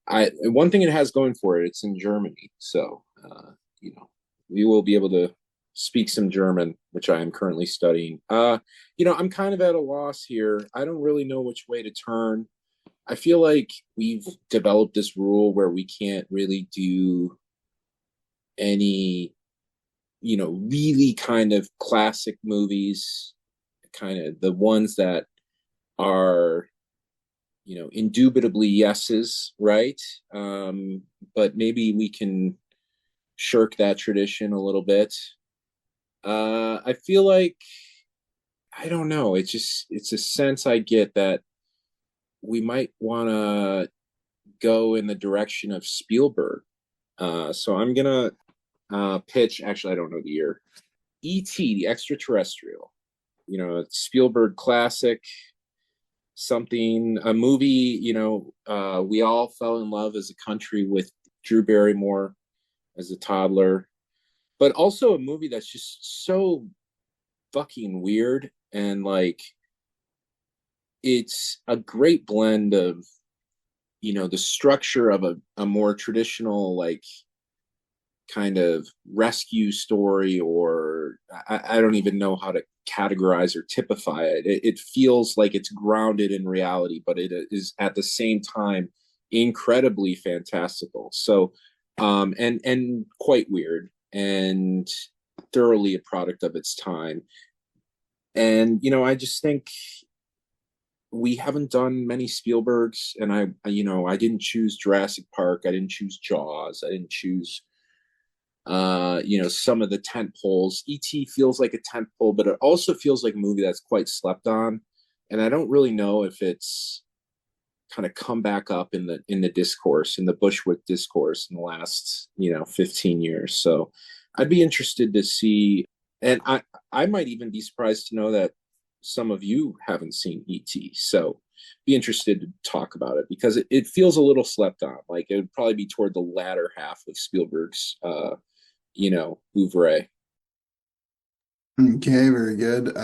S3: I one thing it has going for it, it's in Germany, so we will be able to speak some German, which I am currently studying. I'm kind of at a loss here. I don't really know which way to turn. I feel like we've developed this rule where we can't really do any, really kind of classic movies, kind of the ones that are, indubitably yeses, right? But maybe we can shirk that tradition a little bit. I feel like, I don't know, it's a sense I get that we might want to go in the direction of Spielberg. So I'm gonna pitch. Actually, I don't know the year. E.T. the Extraterrestrial. Spielberg classic. A movie. We all fell in love as a country with Drew Barrymore as a toddler, but also a movie that's just so fucking weird and like it's a great blend of the structure of a more traditional like kind of rescue story, or I don't even know how to categorize or typify it. It feels like it's grounded in reality, but it is at the same time incredibly fantastical. So and quite weird and thoroughly a product of its time. And I just think we haven't done many Spielbergs, and I didn't choose Jurassic Park, I didn't choose Jaws, I didn't choose some of the tent poles. E.T. feels like a tent pole, but it also feels like a movie that's quite slept on, and I don't really know if it's kind of come back up in the discourse, in the Bushwick discourse in the last 15 years. So I'd be interested to see, and I might even be surprised to know that some of you haven't seen E.T. So be interested to talk about it because it feels a little slept on. Like it would probably be toward the latter half of Spielberg's oeuvre.
S1: Okay, very good.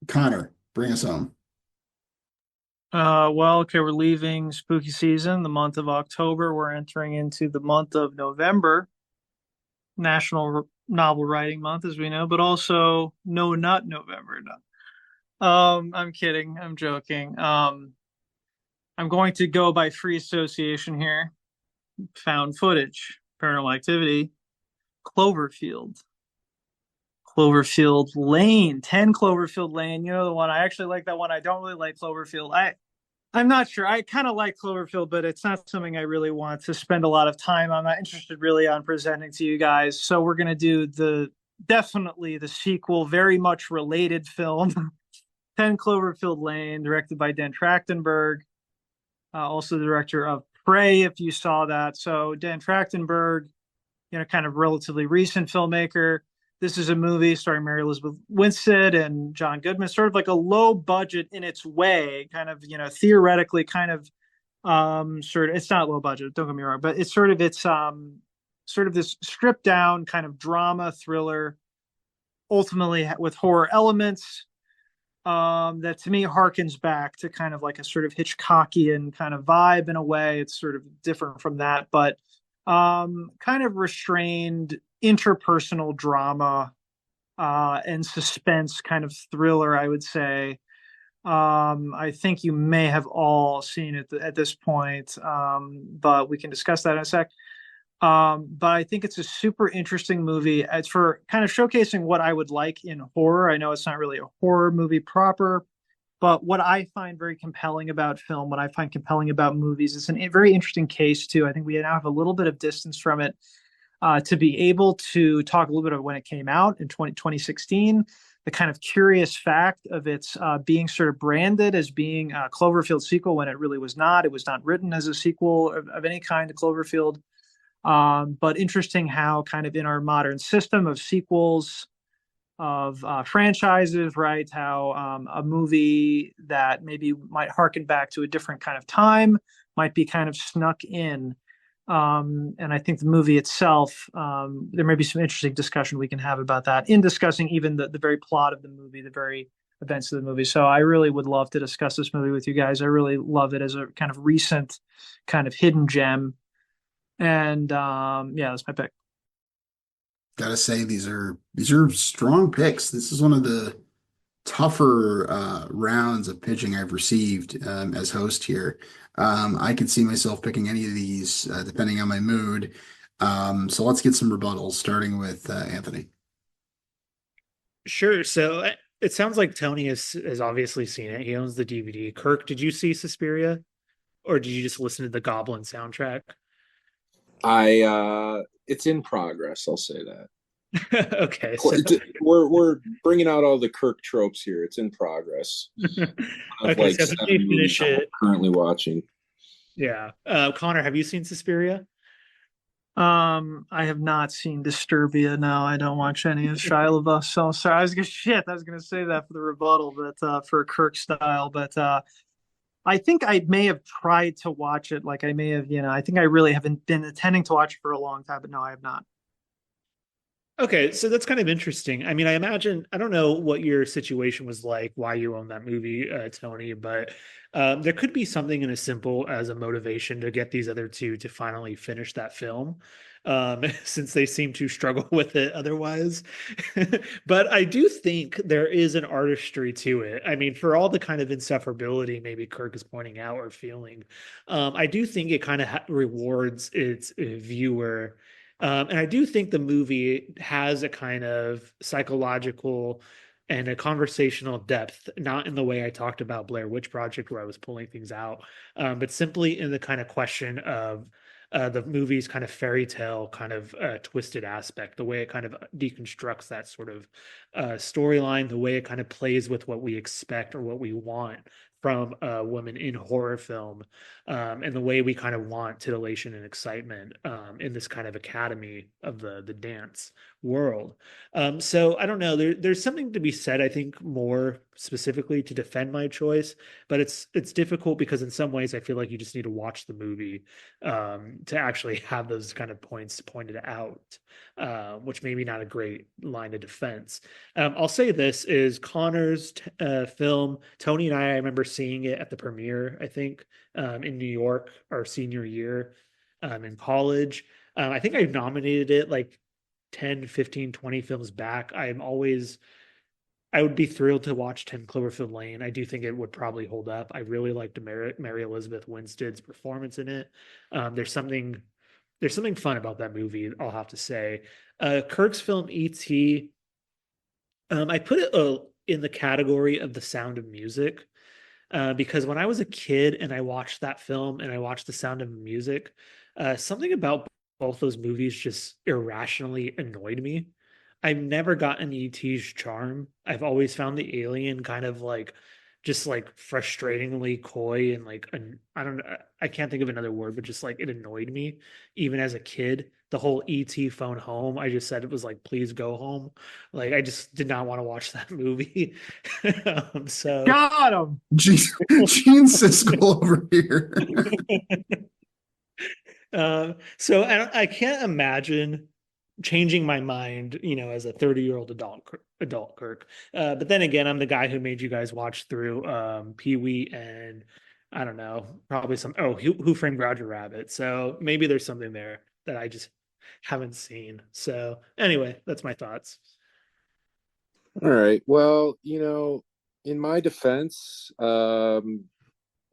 S1: Connor, bring us home.
S2: Well, okay, we're leaving spooky season, the month of October. We're entering into the month of November, Novel Writing Month, as we know, but also No Nut November. No. I'm kidding. I'm joking. I'm going to go by free association here. Found footage, Paranormal Activity, Cloverfield, Cloverfield Lane, 10 Cloverfield Lane. You know the one. I actually like that one. I don't really like Cloverfield. I'm not sure. I kind of like Cloverfield, but it's not something I really want to spend a lot of time. I'm not interested really on presenting to you guys. So we're gonna do definitely the sequel, very much related film, 10 Cloverfield Lane, directed by Dan Trachtenberg, also the director of Prey, if you saw that. So Dan Trachtenberg, kind of relatively recent filmmaker. This is a movie starring Mary Elizabeth Winstead and John Goodman, sort of like a low budget in its way, kind of, theoretically kind of sort of, it's not low budget, don't get me wrong, but it's sort of this stripped down kind of drama thriller, ultimately with horror elements, that to me harkens back to kind of like a sort of Hitchcockian kind of vibe in a way. It's sort of different from that, but kind of restrained interpersonal drama and suspense kind of thriller, I would say. I think you may have all seen it at this point, but we can discuss that in a sec. But I think it's a super interesting movie. It's for kind of showcasing what I would like in horror. I know it's not really a horror movie proper, but what I find very compelling about film, what I find compelling about movies, is a very interesting case too. I think we now have a little bit of distance from it, to be able to talk a little bit about when it came out in 2016, the kind of curious fact of its being sort of branded as being a Cloverfield sequel when it really was not. It was not written as a sequel of any kind to Cloverfield. But interesting how kind of in our modern system of sequels, of franchises, right? How a movie that maybe might harken back to a different kind of time might be kind of snuck in. And I think the movie itself, there may be some interesting discussion we can have about that in discussing even the very plot of the movie, the very events of the movie. So I really would love to discuss this movie with you guys. I really love it as a kind of recent, kind of hidden gem. And yeah, that's my pick.
S1: Gotta say, these are strong picks. This is one of the tougher rounds of pitching I've received as host here. I could see myself picking any of these depending on my mood. So let's get some rebuttals, starting with Anthony.
S4: Sure. So it sounds like Tony has obviously seen it. He owns the DVD. Kirk, did you see Suspiria, or did you just listen to the Goblin soundtrack?
S3: It's in progress. I'll say that.
S4: Okay, so
S3: We're bringing out all the Kirk tropes here. It's in progress. Of
S4: okay,
S3: like
S4: so after
S3: seven
S4: you
S3: movies
S4: finish
S3: I'm
S4: it,
S3: currently watching.
S4: yeah. Connor, have you seen Suspiria?
S2: I have not seen Disturbia. No, I don't watch any of Shia LaBeouf. So sorry. I was gonna say that for the rebuttal, but for Kirk style. But I think I may have tried to watch it. Like I may have, I think I really haven't been intending to watch it for a long time, but no, I have not.
S4: Okay, so that's kind of interesting. I mean, I imagine, I don't know what your situation was like, why you own that movie, Tony, but there could be something in as simple as a motivation to get these other two to finally finish that film, since they seem to struggle with it otherwise. But I do think there is an artistry to it. I mean, for all the kind of insufferability maybe Kirk is pointing out or feeling, I do think it kind of rewards its viewer, and I do think the movie has a kind of psychological and a conversational depth, not in the way I talked about Blair Witch Project, where I was pulling things out, but simply in the kind of question of the movie's kind of fairy tale, kind of twisted aspect, the way it kind of deconstructs that sort of storyline, the way it kind of plays with what we expect or what we want from a woman in horror film, and the way we kind of want titillation and excitement in this kind of academy of the dance world. So I don't know. There's something to be said, I think, more specifically to defend my choice, but it's difficult because in some ways I feel like you just need to watch the movie to actually have those kind of points pointed out, which maybe not a great line of defense. I'll say this is Connor's film. Tony and I remember seeing it at the premiere, I think, in New York our senior year in college. I think I've nominated it like 10, 15, 20 films back. I would be thrilled to watch 10 Cloverfield Lane. I do think it would probably hold up. I really liked Mary Elizabeth Winstead's performance in it. There's something fun about that movie, I'll have to say. Kirk's film E.T. I put it in the category of The Sound of Music because when I was a kid and I watched that film and I watched The Sound of Music, something about both those movies just irrationally annoyed me. I've never gotten E.T.'s charm. I've always found the alien kind of like just like frustratingly coy and like I don't know, I can't think of another word, but just like it annoyed me even as a kid. The whole ET phone home, I just said it was like, please go home. Like I just did not want to watch that movie. So
S2: Got him.
S1: Gene Siskel over here.
S4: so I can't imagine changing my mind, as a 30-year-old adult Kirk. But then again, I'm the guy who made you guys watch through Pee-wee and I don't know, probably Who Framed Roger Rabbit. So maybe there's something there that I just haven't seen. So anyway, that's my thoughts.
S3: All right. Well, in my defense,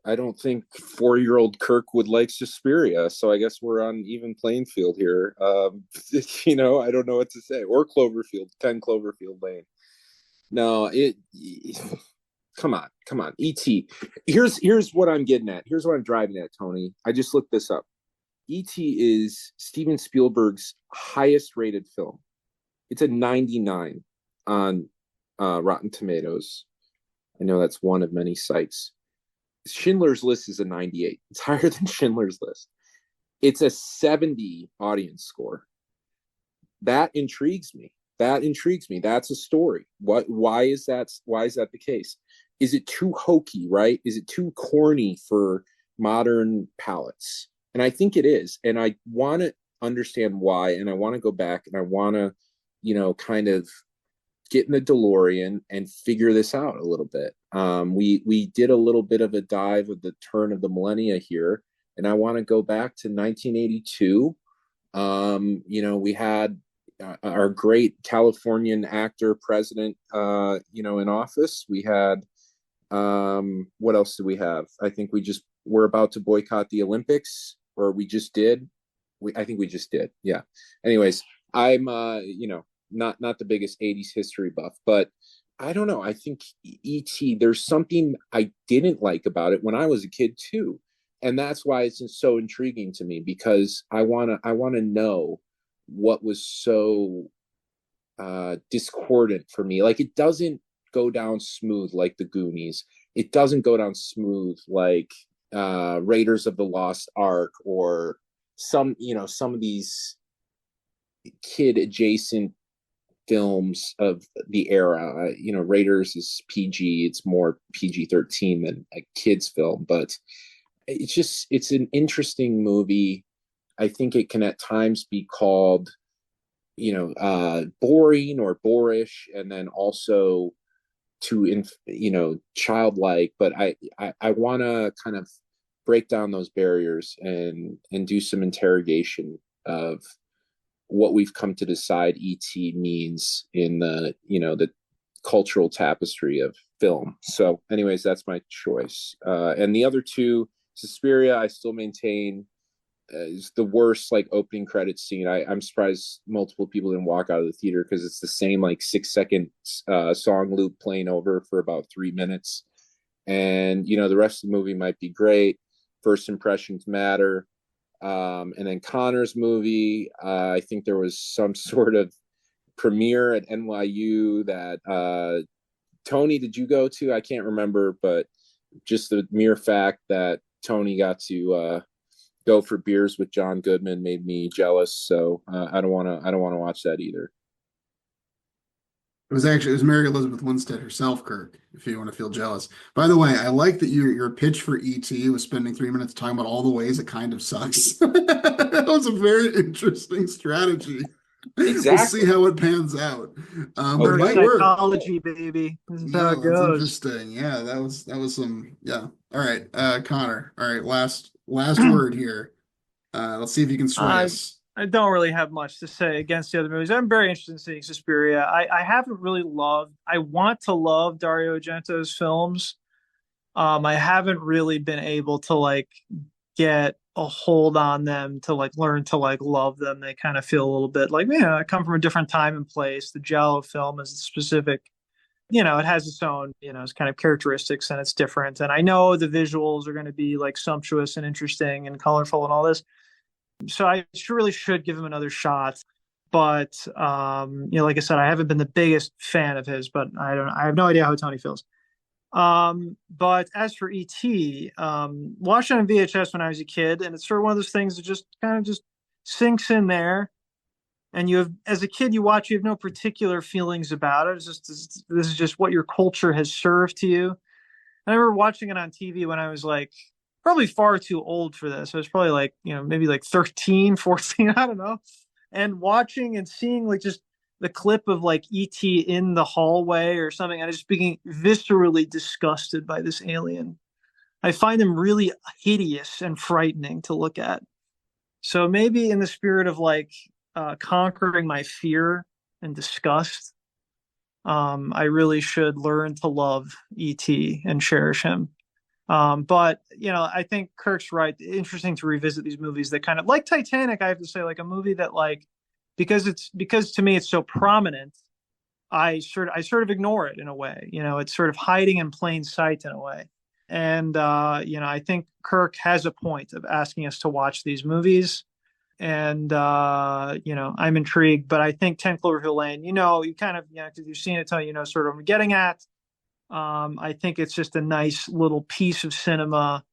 S3: I don't think 4-year-old Kirk would like Suspiria, so I guess we're on even playing field here. I don't know what to say. Or Cloverfield, 10 Cloverfield Lane. No, come on. E.T. Here's what I'm getting at. Here's what I'm driving at, Tony. I just looked this up. E.T. is Steven Spielberg's highest rated film. It's a 99 on Rotten Tomatoes. I know that's one of many sites. Schindler's List is a 98. It's higher than Schindler's List. It's a 70 audience score. That intrigues me. That's a story. Why is that the case? Is it too hokey, right? Is it too corny for modern palates? And I think it is. And I want to understand why, and I want to go back and I want to, kind of get in the DeLorean and figure this out a little bit. We did a little bit of a dive of the turn of the millennia here, and I want to go back to 1982. We had our great Californian actor president, in office. We had what else do we have? I think we're about to boycott the Olympics, or we just did. I think we just did. Yeah. Anyways, I'm not the biggest 80s history buff, but I don't know. I think E.T., there's something I didn't like about it when I was a kid too. And that's why it's so intriguing to me, because I want to know what was so discordant for me. Like, it doesn't go down smooth like the Goonies. It doesn't go down smooth like Raiders of the Lost Ark, or some of these kid adjacent films of the era. Raiders is PG. It's more PG-13 than a kid's film, but it's an interesting movie. I think it can at times be called, boring or boorish, and then also childlike. But I want to kind of break down those barriers and do some interrogation of what we've come to decide ET means in the cultural tapestry of film. So anyways, that's my choice. And the other two, Suspiria, I still maintain is the worst opening credits scene. I'm surprised multiple people didn't walk out of the theater, because it's the same 6-second song loop playing over for about 3 minutes. And the rest of the movie might be great. First impressions matter. And then Connor's movie, I think there was some sort of premiere at NYU that Tony, did you go to? I can't remember, but just the mere fact that Tony got to go for beers with John Goodman made me jealous. So I don't want to watch that either.
S1: It was Mary Elizabeth Winstead herself, Kirk, if you want to feel jealous. By the way, I like that your pitch for ET was spending 3 minutes talking about all the ways it kind of sucks. That was a very interesting strategy. We'll see
S3: Exactly.
S1: how it pans out. But it
S2: Reverse
S1: might
S3: Okay.
S1: work.
S2: psychology, baby. This is how
S1: Yeah,
S2: it
S1: that's
S2: goes.
S1: interesting. Yeah, that was some yeah. All right, Connor. All right, last word here. Let's see if you can sway
S2: I
S1: us.
S2: I don't really have much to say against the other movies. I'm very interested in seeing Suspiria. I haven't really loved. I want to love Dario Argento's films. I haven't really been able to like get a hold on them to like learn to like love them. They kind of feel a little bit like, yeah, I come from a different time and place. The Giallo film is specific, it has its own, it's kind of characteristics and it's different. And I know the visuals are going to be like sumptuous and interesting and colorful and all this. So I really should give him another shot. But like I said, I haven't been the biggest fan of his, but I have no idea how Tony feels. But as for ET, watched it on VHS when I was a kid, and it's sort of one of those things that just kind of just sinks in there. And you have, as a kid, you watch, you have no particular feelings about it. It's just this is just what your culture has served to you. I remember watching it on TV when I was like probably far too old for this. I was probably like, maybe like 13, 14, I don't know. And watching and seeing like just the clip of like ET in the hallway or something, and I just being viscerally disgusted by this alien. I find him really hideous and frightening to look at. So maybe in the spirit of like conquering my fear and disgust, I really should learn to love ET and cherish him. But I think Kirk's right. Interesting to revisit these movies that kind of like Titanic. I have to say, like a movie that like because to me it's so prominent. I sort of ignore it in a way. It's sort of hiding in plain sight in a way. And I think Kirk has a point of asking us to watch these movies. And I'm intrigued. But I think 10 Cloverfield Lane, you kind of, because you've seen it, so sort of what I'm getting at. I think it's just a nice little piece of cinema.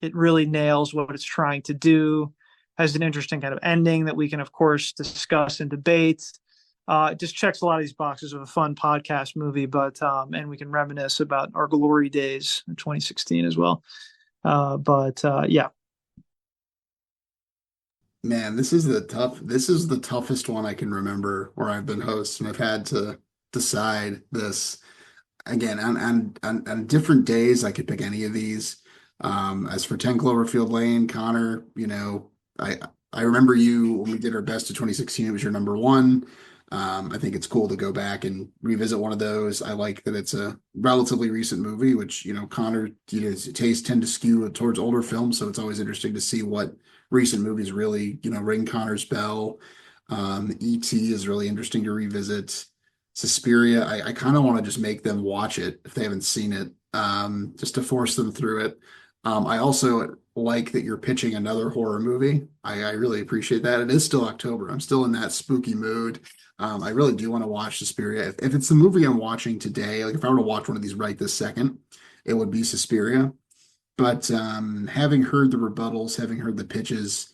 S2: It really nails what it's trying to do. Has an interesting kind of ending that we can, of course, discuss and debate. It just checks a lot of these boxes of a fun podcast movie, but and we can reminisce about our glory days in 2016 as well. But yeah.
S1: Man, this is the toughest one I can remember where I've been host and I've had to decide this. Again, on different days, I could pick any of these. As for 10 Cloverfield Lane, Connor, I remember you when we did our best of 2016, it was your number one. I think it's cool to go back and revisit one of those. I like that it's a relatively recent movie, which, Connor, his tastes tend to skew towards older films, so it's always interesting to see what recent movies really, ring Connor's bell. E.T. is really interesting to revisit. Suspiria, I kind of want to just make them watch it if they haven't seen it, just to force them through it. I also like that you're pitching another horror movie. I really appreciate that. It is still October. I'm still in that spooky mood. I really do want to watch Suspiria. If it's the movie I'm watching today, like if I were to watch one of these right this second, it would be Suspiria. But having heard the rebuttals, having heard the pitches,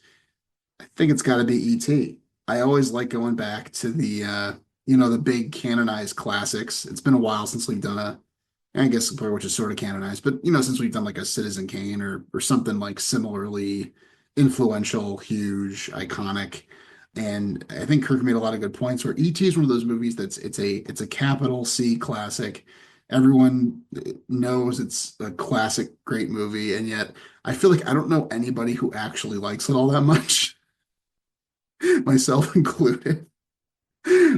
S1: I think it's got to be E.T. I always like going back to the big canonized classics. It's been a while since we've done I guess which is sort of canonized, but since we've done like a Citizen Kane or something like similarly influential, huge, iconic. And I think Kirk made a lot of good points where E.T. is one of those movies it's a capital C classic. Everyone knows it's a classic, great movie, and yet I feel like I don't know anybody who actually likes it all that much, myself included.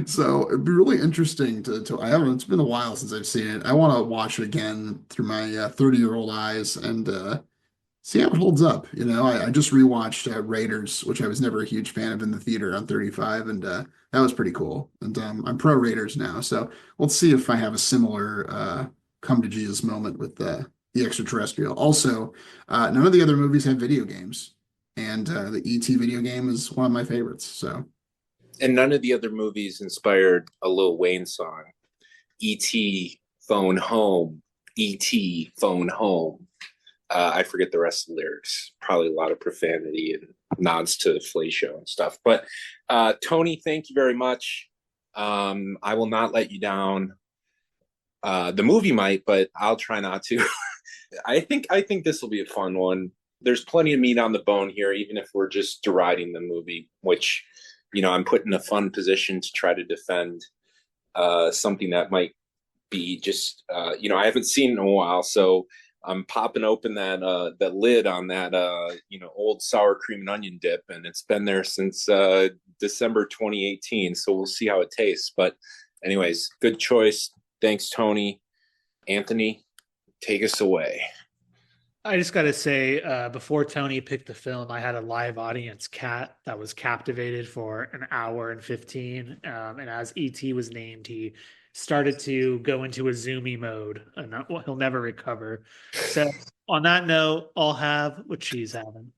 S1: So it'd be really interesting to I don't know, it's been a while since I've seen it. I want to watch it again through my 30-year-old eyes and see how it holds up. I just rewatched Raiders, which I was never a huge fan of in the theater on 35, and that was pretty cool. And I'm pro Raiders now, so we'll see if I have a similar come to Jesus moment with the extraterrestrial. Also, none of the other movies have video games, and the ET video game is one of my favorites. So.
S3: And none of the other movies inspired a Lil Wayne song. E.T. phone home. E.T. phone home. I forget the rest of the lyrics. Probably a lot of profanity and nods to Flacio and stuff. But Tony, thank you very much. I will not let you down. The movie might, but I'll try not to. I think this will be a fun one. There's plenty of meat on the bone here, even if we're just deriding the movie, which I'm put in a fun position to try to defend something that might be just I haven't seen in a while, so I'm popping open that lid on that old sour cream and onion dip, and it's been there since December 2018. So we'll see how it tastes. But anyways, good choice. Thanks, Tony. Anthony, take us away.
S4: I just got to say, before Tony picked the film, I had a live audience cat that was captivated for an hour and 15. And as ET was named, he started to go into a zoomy mode, and he'll never recover. So, on that note, I'll have what she's having.